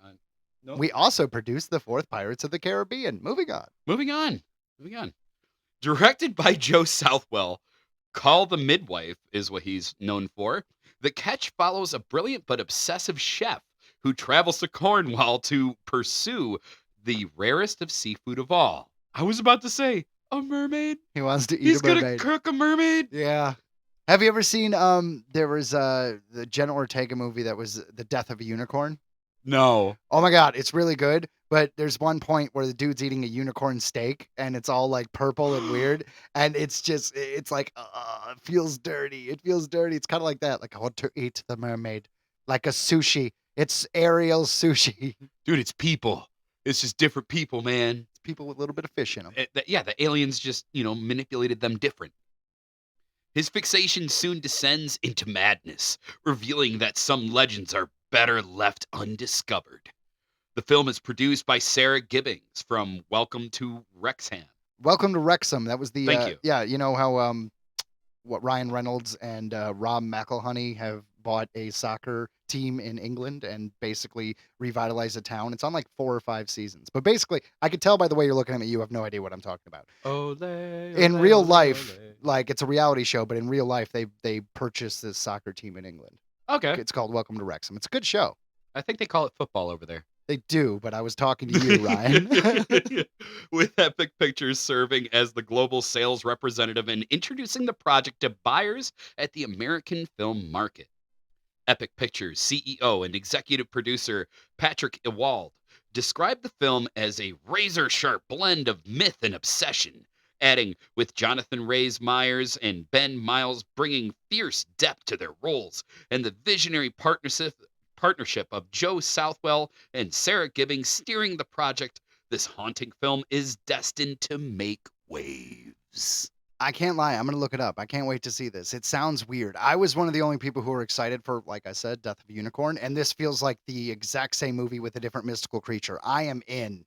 No. We also produced the 4th Pirates of the Caribbean. Moving on. Directed by Joe Southwell, Call the Midwife is what he's known for. The Catch follows a brilliant but obsessive chef who travels to Cornwall to pursue the rarest of seafood of all. I was about to say, a mermaid. He wants to eat He's a mermaid. He's going to cook a mermaid. Yeah. Have you ever seen, there was the Jenna Ortega movie that was The Death of a Unicorn? No. Oh my God, it's really good. But there's one point where the dude's eating a unicorn steak and it's all like purple and weird. And it's just, it's like, it feels dirty. It feels dirty. It's kind of like that. Like, I want to eat the mermaid. Like a sushi. It's Ariel sushi. Dude, it's people. It's just different people, man. It's people with a little bit of fish in them. The aliens just, manipulated them different. His fixation soon descends into madness, revealing that some legends are better left undiscovered. The film is produced by Sarah Gibbings from Welcome to Wrexham. Welcome to Wrexham. That was the... Thank you. Yeah, you know how what Ryan Reynolds and Rob McElhenney have bought a soccer team in England and basically revitalized a town. It's on like 4 or 5 seasons. But basically, I could tell by the way you're looking at me, you have no idea what I'm talking about. In real life, like it's a reality show, but in real life, they purchased this soccer team in England. Okay. It's called Welcome to Wrexham. It's a good show. I think they call it football over there. They do, but I was talking to you, Ryan. With Epic Pictures serving as the global sales representative and introducing the project to buyers at the American film market. Epic Pictures CEO and executive producer Patrick Ewald described the film as a razor-sharp blend of myth and obsession, adding, with Jonathan Rhys Meyers and Ben Miles bringing fierce depth to their roles, and the visionary partnership of Joe Southwell and Sarah Gibbing steering the project, this haunting film is destined to make waves. I can't lie. I'm going to look it up. I can't wait to see this. It sounds weird. I was one of the only people who were excited for, like I said, Death of a Unicorn, and this feels like the exact same movie with a different mystical creature. I am in.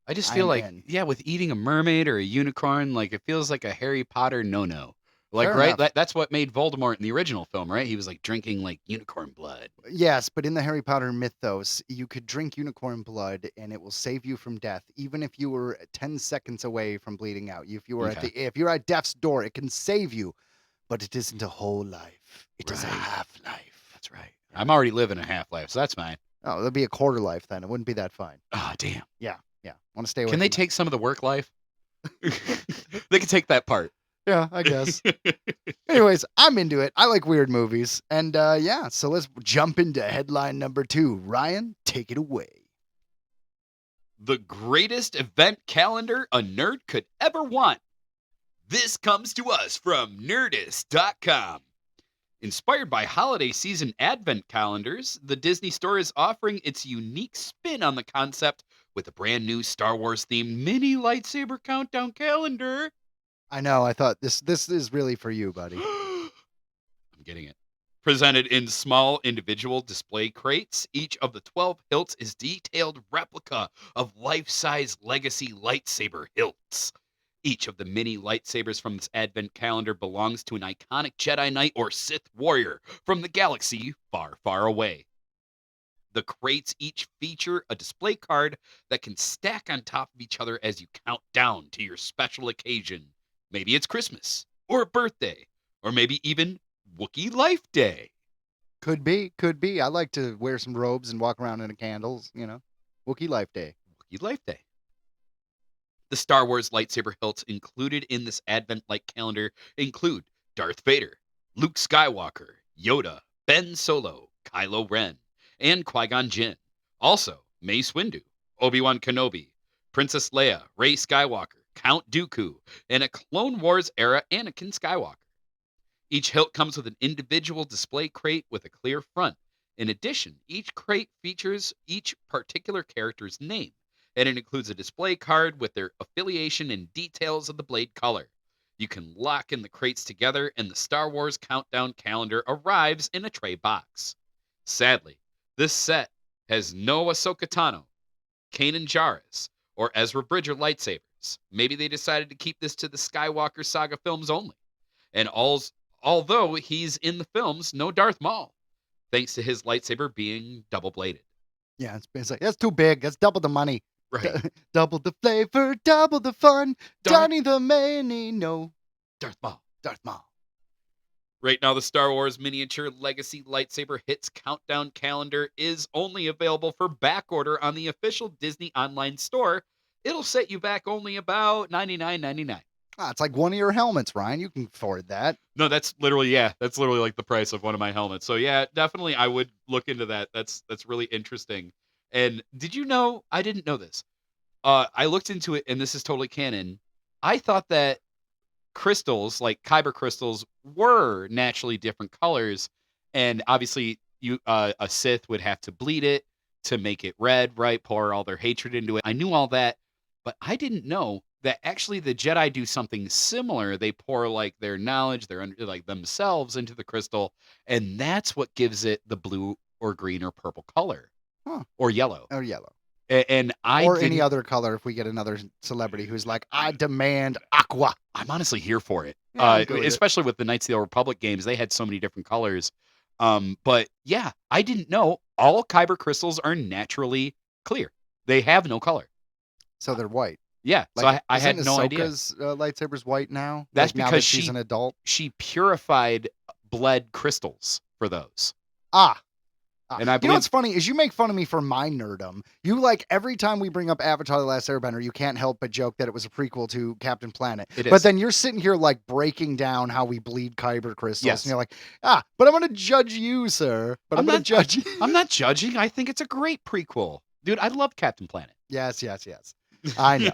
I just feel like, in. yeah, with eating a mermaid or a unicorn, like it feels like a Harry Potter no-no. Like, Fair right? enough. That's what made Voldemort in the original film, right? He was like drinking like unicorn blood. Yes, but in the Harry Potter mythos, you could drink unicorn blood and it will save you from death, even if you were 10 seconds away from bleeding out. If you were if you're at death's door, it can save you, but it isn't a whole life. It is a Right. half-life. That's right. I'm already living a half-life, so that's fine. Oh, it'll be a quarter life then. It wouldn't be that fine. Oh, damn. Yeah. Want to stay away Can they from take some of the work life? They can take that part. Yeah, I guess. Anyways, I'm into it. I like weird movies. And yeah, so let's jump into headline number 2. Ryan, take it away. The greatest event calendar a nerd could ever want. This comes to us from nerdist.com. Inspired by holiday season advent calendars, the Disney Store is offering its unique spin on the concept with a brand new Star Wars themed mini lightsaber countdown calendar. I know, I thought this is really for you, buddy. I'm getting it. Presented in small individual display crates, each of the 12 hilts is detailed replica of life-size legacy lightsaber hilts. Each of the mini lightsabers from this advent calendar belongs to an iconic Jedi Knight or Sith warrior from the galaxy far, far away. The crates each feature a display card that can stack on top of each other as you count down to your special occasion. Maybe it's Christmas, or a birthday, or maybe even Wookiee Life Day. Could be. I like to wear some robes and walk around in the candles, Wookiee Life Day. Wookiee Life Day. The Star Wars lightsaber hilts included in this Advent-like calendar include Darth Vader, Luke Skywalker, Yoda, Ben Solo, Kylo Ren, and Qui-Gon Jinn. Also, Mace Windu, Obi-Wan Kenobi, Princess Leia, Rey Skywalker, Count Dooku, and a Clone Wars-era Anakin Skywalker. Each hilt comes with an individual display crate with a clear front. In addition, each crate features each particular character's name, and it includes a display card with their affiliation and details of the blade color. You can lock in the crates together, and the Star Wars Countdown calendar arrives in a tray box. Sadly, this set has no Ahsoka Tano, Kanan Jarrus, or Ezra Bridger lightsabers. Maybe they decided to keep this to the Skywalker saga films only. And although he's in the films, no Darth Maul, thanks to his lightsaber being double-bladed. Yeah, it's like, that's too big. That's double the money. Right. Double the flavor, double the fun. Darth- Donnie the many, no. Darth Maul. Darth Maul. Right now, the Star Wars Miniature Legacy Lightsaber Hits Countdown calendar is only available for backorder on the official Disney online store. It'll set you back only about $99.99. Ah, it's like one of your helmets, Ryan. You can afford that. No, that's literally like the price of one of my helmets. So yeah, definitely I would look into that. That's really interesting. And did you know, I didn't know this. I looked into it, and this is totally canon. I thought that crystals, like kyber crystals, were naturally different colors, and obviously a Sith would have to bleed it to make it red, right? Pour all their hatred into it. I knew all that, but I didn't know that actually the Jedi do something similar. They pour like their knowledge, like themselves into the crystal, and that's what gives it the blue or green or purple color. Huh. Or yellow. Or yellow. And or any other color if we get another celebrity who's like, I demand aqua. I'm honestly here for it. Yeah, I'm good with it. Especially with the Knights of the Old Republic games, they had so many different colors. But yeah, I didn't know all kyber crystals are naturally clear. They have no color. So they're white. Yeah, so Like, I had isn't no idea. Ahsoka's lightsaber's white now? That's Like, now because that she's she- an adult. She purified bled crystals for those. Ah. And I You know believe what's funny is you make fun of me for my nerdum. You like every time we bring up Avatar: The Last Airbender, you can't help but joke that it was a prequel to Captain Planet. it But is. then you're sitting here like breaking down how we bleed kyber crystals, Yes. and you're like, but I'm gonna judge you, sir. But I'm gonna not- judge you. I'm not judging. I think it's a great prequel. Dude, I love Captain Planet. Yes. I know.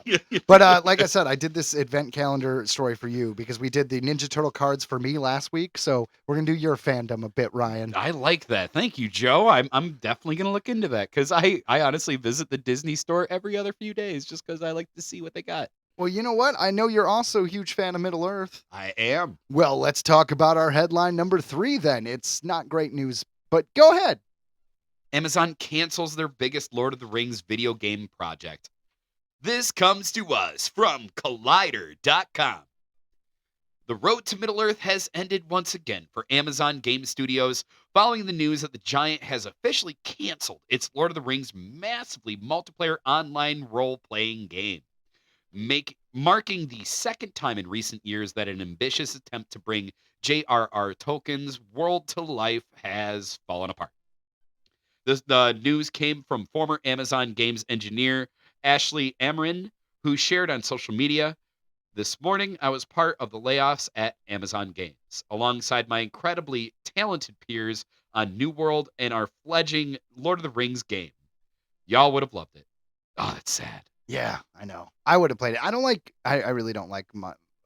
But like I said, I did this advent calendar story for you because we did the Ninja Turtle cards for me last week. So we're gonna do your fandom a bit, Ryan. I like that. Thank you, Joe. I'm definitely gonna look into that because I honestly visit the Disney store every other few days just because I like to see what they got. Well, you know what? I know you're also a huge fan of Middle Earth. I am. Well, let's talk about our headline number 3 then. It's not great news, but go ahead. Amazon cancels their biggest Lord of the Rings video game project. This comes to us from Collider.com. The road to Middle-earth has ended once again for Amazon Game Studios following the news that the giant has officially canceled its Lord of the Rings massively multiplayer online role-playing game, marking the second time in recent years that an ambitious attempt to bring J.R.R. Tolkien's world to life has fallen apart. The news came from former Amazon Games engineer Ashley Amrin, who shared on social media, "This morning, I was part of the layoffs at Amazon Games, alongside my incredibly talented peers on New World and our fledgling Lord of the Rings game. Y'all would have loved it." Oh, that's sad. Yeah, I know. I would have played it. I really don't like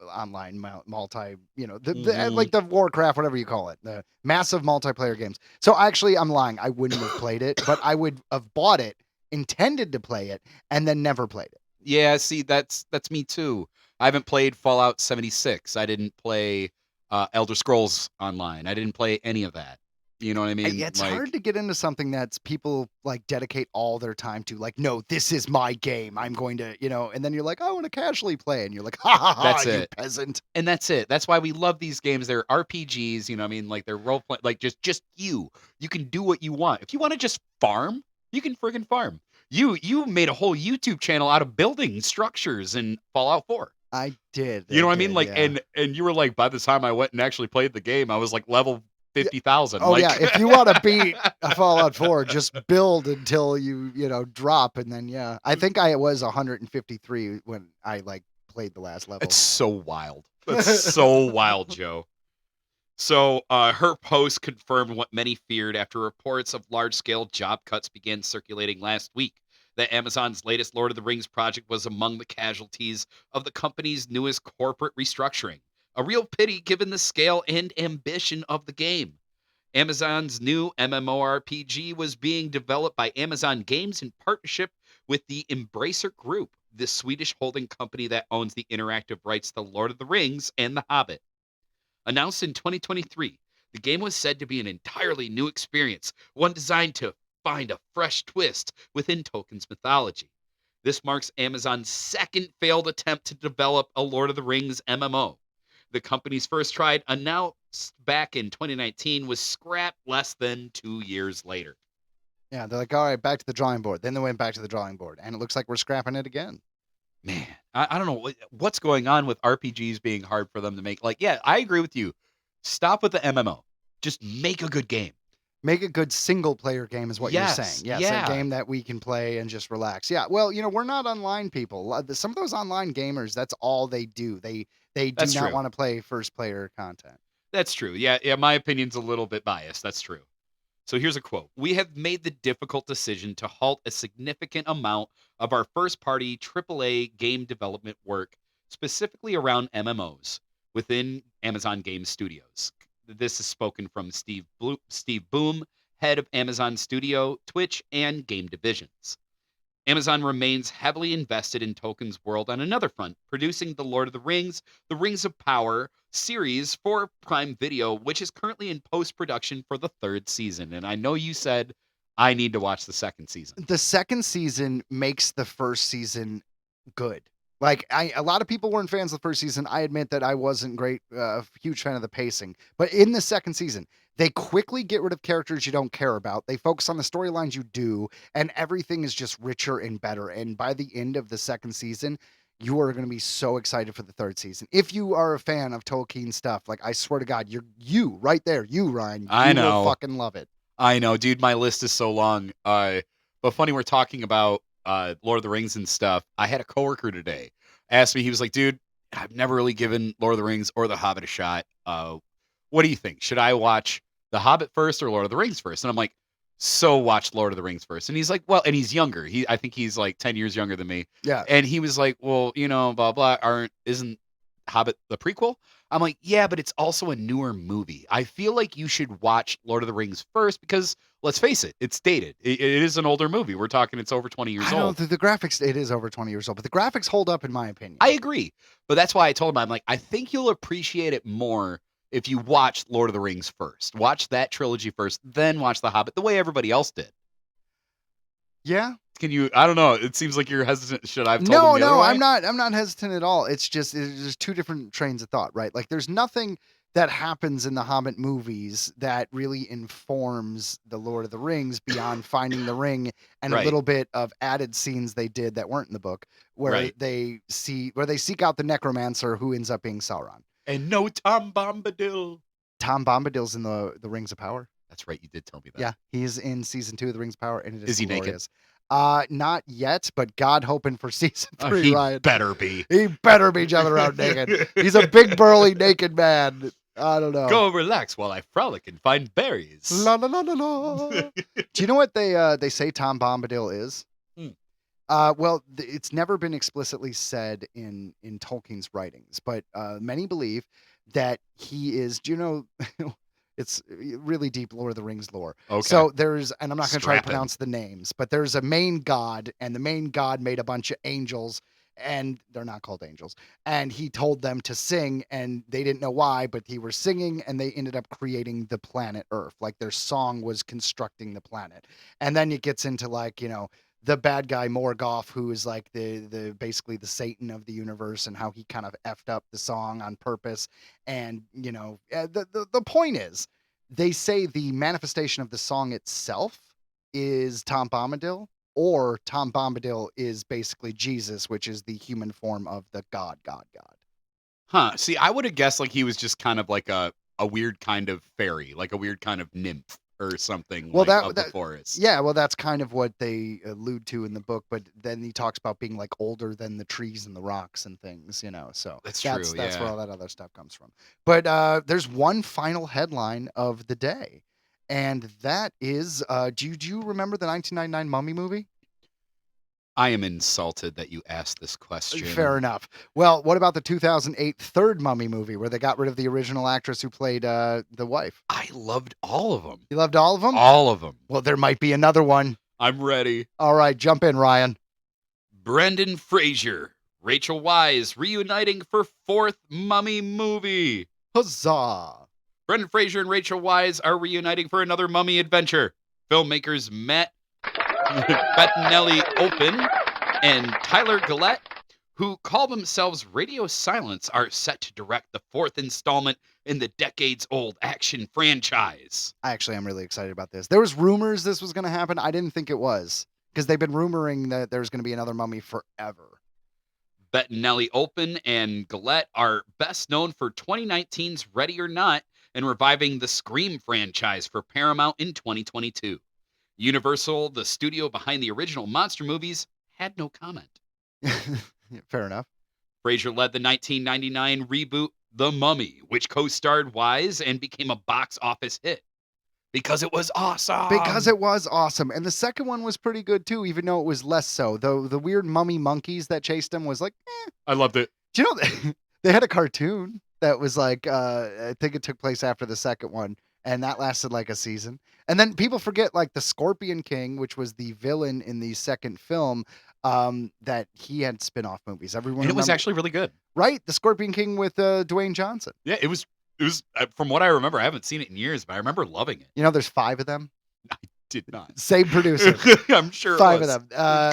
online multi, like the Warcraft, whatever you call it, the massive multiplayer games. So actually, I'm lying. I wouldn't have played it, but I would have bought it, intended to play it, and then never played it. Yeah, see, that's me too. I haven't played Fallout 76. I didn't play Elder Scrolls Online. I didn't play any of that. You know what I mean? It's hard to get into something that's people like dedicate all their time to. Like, no, this is my game. I'm going to, and then you're like, I want to casually play, and you're like, ha ha ha, That's you it. peasant. And that's it. That's why we love these games. They're RPGs, you know what I mean? Like they're role play, like just you. You can do what you want. If you want to just farm, you can friggin' farm. You made a whole YouTube channel out of building structures in Fallout 4. I did. You know what I mean? did, Like yeah. and you were like, by the time I went and actually played the game, I was like level 50,000. Oh like, yeah, if you want to beat a Fallout 4, just build until you drop, and then I think I was 153 when I like played the last level. It's so wild. That's so wild, Joe. So her post confirmed what many feared after reports of large-scale job cuts began circulating last week. That Amazon's latest Lord of the Rings project was among the casualties of the company's newest corporate restructuring. A real pity given the scale and ambition of the game. Amazon's new MMORPG was being developed by Amazon Games in partnership with the Embracer Group, the Swedish holding company that owns the interactive rights to Lord of the Rings and The Hobbit. Announced in 2023, the game was said to be an entirely new experience, one designed to find a fresh twist within Tolkien's mythology. This marks Amazon's second failed attempt to develop a Lord of the Rings MMO. The company's first try, announced back in 2019, was scrapped less than 2 years later. Yeah, they're like, all right, back to the drawing board. Then they went back to the drawing board, and it looks like we're scrapping it again. Man, I don't know what's going on with RPGs being hard for them to make. Like, yeah, I agree with you. Stop with the MMO. Just make a good game. Make a good single-player game is what you're saying. Yes, yeah. A game that we can play and just relax. Yeah, well, we're not online people. Some of those online gamers, that's all they do. They do That's not true. want to play first-player content. That's true. Yeah, my opinion's a little bit biased. That's true. So here's a quote. "We have made the difficult decision to halt a significant amount of our first-party AAA game development work, specifically around MMOs, within Amazon Game Studios." This is spoken from Steve Boom, head of Amazon Studio, Twitch, and game divisions. Amazon remains heavily invested in Tolkien's world on another front, producing the Lord of the Rings, The Rings of Power series for Prime Video, which is currently in post-production for the 3rd season. And I know you said I need to watch the 2nd season. The 2nd season makes the first season good. Like a lot of people weren't fans of the first season. I admit that I wasn't a huge fan of the pacing. But in the second season, they quickly get rid of characters you don't care about. They focus on the storylines you do, and everything is just richer and better. And by the end of the second season, you are going to be so excited for the third season. If you are a fan of Tolkien stuff, like I swear to God, you right there, you Ryan, I you know. will fucking love it. I know, dude. My list is so long. But funny, we're talking about Lord of the Rings and stuff. I had a coworker today ask me. He was like, "Dude, I've never really given Lord of the Rings or The Hobbit a shot. What do you think? Should I watch The Hobbit first or Lord of the Rings first?" And I'm like, "So watch Lord of the Rings first." And he's like, "Well," and he's younger. I think he's like 10 years younger than me. Yeah. And he was like, "Well, blah blah. Isn't Hobbit the prequel?" I'm like, "Yeah, but it's also a newer movie. I feel like you should watch Lord of the Rings first because let's face it, it's dated. It is an older movie. We're talking it's over 20 years I know old." the graphics, it is over 20 years old, but the graphics hold up in my opinion. I agree. But that's why I told him, I'm like, I think you'll appreciate it more if you watch Lord of the Rings first. Watch that trilogy first, then watch The Hobbit the way everybody else did. Yeah. Can you? I don't know. It seems like you're hesitant. Should I have told No, him the other way? I'm not hesitant at all. It's just there's two different trains of thought, right? Like there's nothing that happens in the Hobbit movies that really informs the Lord of the Rings beyond finding the ring and a Right. little bit of added scenes they did that weren't in the book, where Right. they seek out the necromancer who ends up being Sauron. And no Tom Bombadil. Tom Bombadil's in the Rings of Power. That's right. You did tell me that. Yeah, he's in season 2 of the Rings of Power, and it is Is he naked? glorious. Not yet, but God hoping for season 3, He Ryan. better be. He better be jumping around naked. He's a big burly naked man. I don't know. Go relax while I frolic and find berries. La la la la la. Do you know what they say Tom Bombadil is? Hmm. Well, it's never been explicitly said in Tolkien's writings, but many believe that he is. Do you know? It's really deep Lord of the Rings lore. Okay. So there's, and I'm not going to try to Strap in. pronounce the names, but there's a main god, and the main god made a bunch of angels, and they're not called angels. And he told them to sing, and they didn't know why, but he were singing, and they ended up creating the planet Earth. Like their song was constructing the planet. And then it gets into like, the bad guy Morgoth, who is like the basically the Satan of the universe, and how he kind of effed up the song on purpose. And the point is, they say the manifestation of the song itself is Tom Bombadil, or Tom Bombadil is basically Jesus, which is the human form of the God. Huh. See, I would have guessed like he was just kind of like a weird kind of fairy, like a weird kind of nymph or something Well, of the forest. Yeah, well, that's kind of what they allude to in the book, but then he talks about being like older than the trees and the rocks and things, so That's true, That's yeah. where all that other stuff comes from. But there's one final headline of the day, and that is, do you remember the 1999 Mummy movie? I am insulted that you asked this question. Fair enough. Well, what about the 2008 third Mummy movie where they got rid of the original actress who played the wife? I loved all of them. You loved all of them? All of them. Well, there might be another one. I'm ready. All right, jump in, Ryan. Brendan Fraser, Rachel Weisz reuniting for fourth Mummy movie. Huzzah. Brendan Fraser and Rachel Weisz are reuniting for another Mummy adventure. Filmmakers Matt Bettinelli Open and Tyler Gillette, who call themselves Radio Silence, are set to direct the fourth installment in the decades-old action franchise. I actually am really excited about this. There was rumors this was going to happen. I didn't think it was, because they've been rumoring that there's going to be another Mummy forever. Bettinelli Open and Gillette are best known for 2019's Ready or Not and reviving the Scream franchise for Paramount in 2022. Universal, the studio behind the original monster movies, had no comment. Fair enough. Fraser led the 1999 reboot The Mummy, which co-starred Wise and became a box office hit. Because it was awesome. Because it was awesome. And the second one was pretty good too, even though it was less so. Though the weird mummy monkeys that chased him was like, I loved it. Do you know they had a cartoon that was like, I think it took place after the second one, and that lasted like a season. And then people forget like the Scorpion King, which was the villain in the second film, that he had spin-off movies. Everyone And it was remember- actually really good. right? The Scorpion King with Dwayne Johnson. Yeah, it was from what I remember, I haven't seen it in years, but I remember loving it. You know, there's 5 of them. did not. Same producer. I'm sure it 5 was. of them.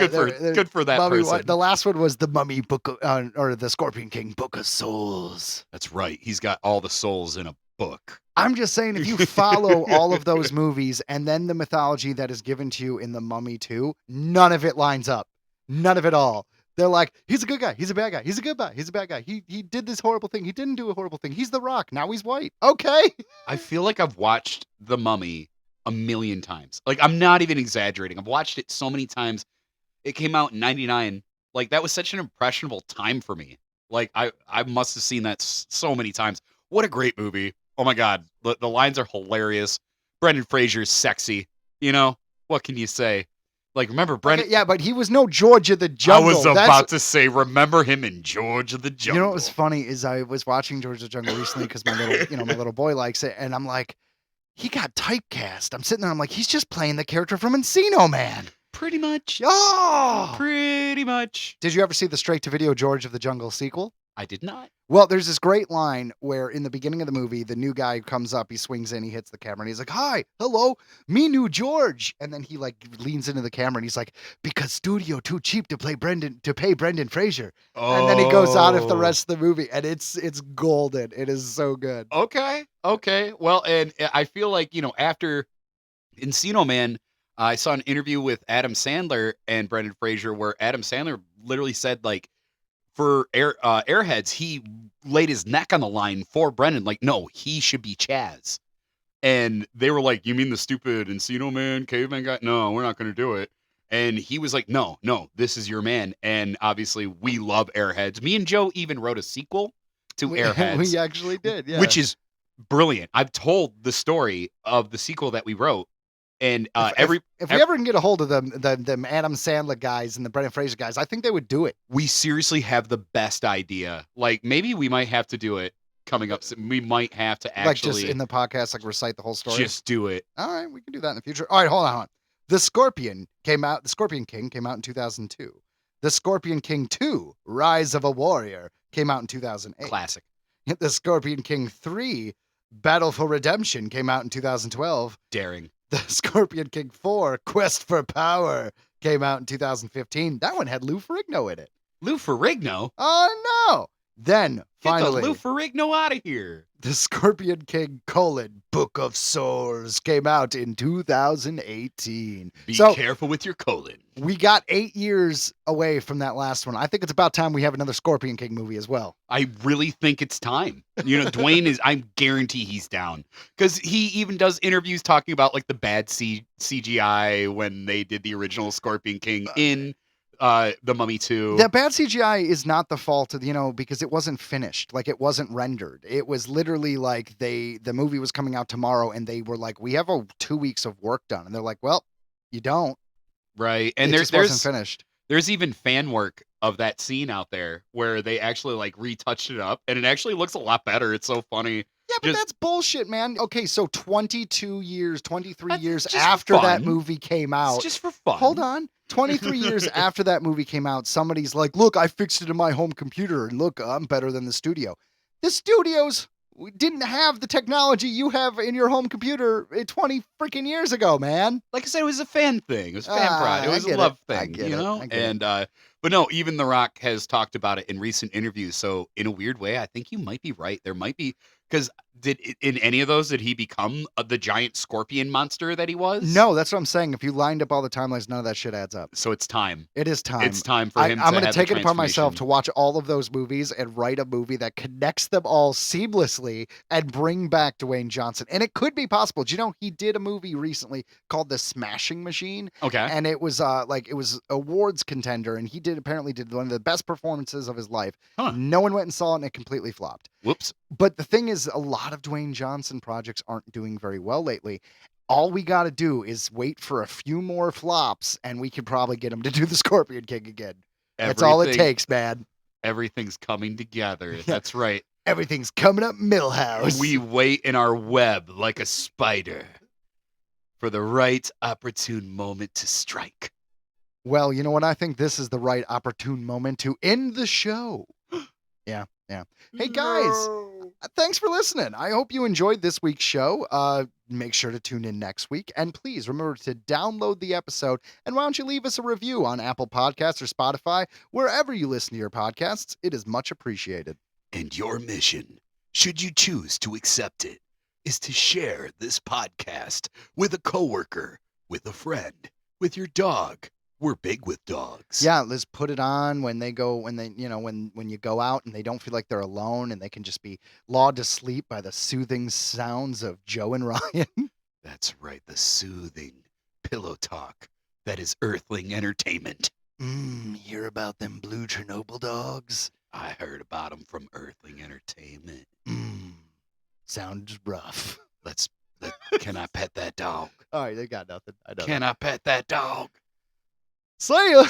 Good for that Mummy, person. the last one was the Mummy Book or the Scorpion King Book of Souls. That's right. He's got all the souls in a book. I'm just saying, if you follow all of those movies and then the mythology that is given to you in The Mummy 2, none of it lines up. None of it all. They're like, he's a good guy. He's a bad guy. He's a good guy. He's a bad guy. He did this horrible thing. He didn't do a horrible thing. He's the Rock. Now he's white. Okay. I feel like I've watched The Mummy a million times. Like, I'm not even exaggerating. I've watched it so many times. It came out in 99. Like, that was such an impressionable time for me. Like, I must have seen that so many times. What a great movie. Oh my God. The lines are hilarious. Brendan Fraser's sexy. You know, what can you say? Like, remember Brendan? Okay, yeah, but he was no George of the Jungle. I was about to say, remember him in George of the Jungle. You know what was funny is I was watching George of the Jungle recently because my little boy likes it, and I'm like, he got typecast. I'm sitting there, I'm like, he's just playing the character from Encino Man. Pretty much. Oh! Pretty much. Did you ever see the straight-to-video George of the Jungle sequel? I did not. Well, there's this great line where in the beginning of the movie, the new guy comes up, he swings in, he hits the camera, and he's like, hi, hello, me new George. And then he like leans into the camera and he's like, because studio too cheap to pay Brendan Fraser. And then he goes on with the rest of the movie, and it's golden. It is so good. Okay. Well, and I feel like, after Encino Man, I saw an interview with Adam Sandler and Brendan Fraser where Adam Sandler literally said, like, for Airheads, he laid his neck on the line for Brendan. Like, no, he should be Chaz. And they were like, you mean the stupid Encino Man, caveman guy? No, we're not going to do it. And he was like, no, this is your man. And obviously, we love Airheads. Me and Joe even wrote a sequel to Airheads. We actually did, yeah. Which is brilliant. I've told the story of the sequel that we wrote. And if we ever can get a hold of them Adam Sandler guys and the Brendan Fraser guys, I think they would do it. We seriously have the best idea. Like, maybe we might have to do it coming up. We might have to actually, like, just in the podcast, like, recite the whole story. Just do it. All right, we can do that in the future. All right, hold on. The Scorpion King came out in 2002. The Scorpion King 2, Rise of a Warrior, came out in 2008. Classic. The Scorpion King 3, Battle for Redemption, came out in 2012. Daring. The Scorpion King 4, Quest for Power, came out in 2015. That one had Lou Ferrigno in it. Lou Ferrigno? Oh, no. Then, finally, get the Lou Ferrigno out of here. The Scorpion King, Book of Swords, came out in 2018. Be careful with your colon. We got 8 years away from that last one. I think it's about time we have another Scorpion King movie as well. I really think it's time. Dwayne I guarantee he's down. Because he even does interviews talking about, like, the bad CGI when they did the original Scorpion King in The Mummy 2. That bad CGI is not the fault of, because it wasn't finished. Like, it wasn't rendered. It was literally like the movie was coming out tomorrow and they were like, we have 2 weeks of work done. And they're like, well, you don't. Right. And it just wasn't finished. There's even fan work of that scene out there where they actually, like, retouched it up and it actually looks a lot better. It's so funny. Yeah, but that's bullshit, man. Okay, so 23 years after that movie came out. It's just for fun. Hold on. 23 years after that movie came out, somebody's like, look, I fixed it in my home computer, and look, I'm better than the studio. The studios didn't have the technology you have in your home computer 20 freaking years ago, man. Like I said, it was a fan thing. It was fan pride. It was a love thing, And but no, even The Rock has talked about it in recent interviews. So in a weird way, I think you might be right. There might be, because in any of those, did he become the giant scorpion monster that he was? No, that's what I'm saying. If you lined up all the timelines, none of that shit adds up. So it's time. It is time. It's time for him I'm to going to have take the it upon myself transformation. to watch all of those movies and write a movie that connects them all seamlessly and bring back Dwayne Johnson. And it could be possible. Do you know he did a movie recently called The Smashing Machine? Okay. And it was it was awards contender, and he apparently did one of the best performances of his life. Huh. No one went and saw it, and it completely flopped. Whoops. But the thing is, a lot of Dwayne Johnson projects aren't doing very well lately. All we got to do is wait for a few more flops, and we could probably get him to do the Scorpion King again. That's all it takes, man. Everything's coming together. That's right. Everything's coming up Millhouse. We wait in our web like a spider for the right opportune moment to strike. Well, you know what? I think this is the right opportune moment to end the show. Yeah. Hey, guys, Thanks for listening. I hope you enjoyed this week's show. Make sure to tune in next week. And please remember to download the episode. And why don't you leave us a review on Apple Podcasts or Spotify, wherever you listen to your podcasts. It is much appreciated. And your mission, should you choose to accept it, is to share this podcast with a coworker, with a friend, with your dog. We're big with dogs. Yeah, let's put it on when you go out and they don't feel like they're alone and they can just be lulled to sleep by the soothing sounds of Joe and Ryan. That's right, the soothing pillow talk. That is Earthling Entertainment. Hear about them blue Chernobyl dogs? I heard about them from Earthling Entertainment. Sounds rough. Can I pet that dog? All right, they got nothing. I know. Can I pet that dog? See ya.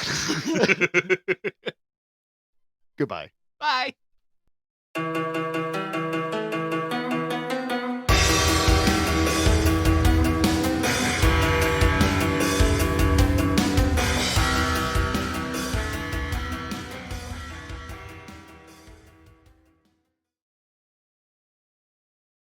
Goodbye. Bye.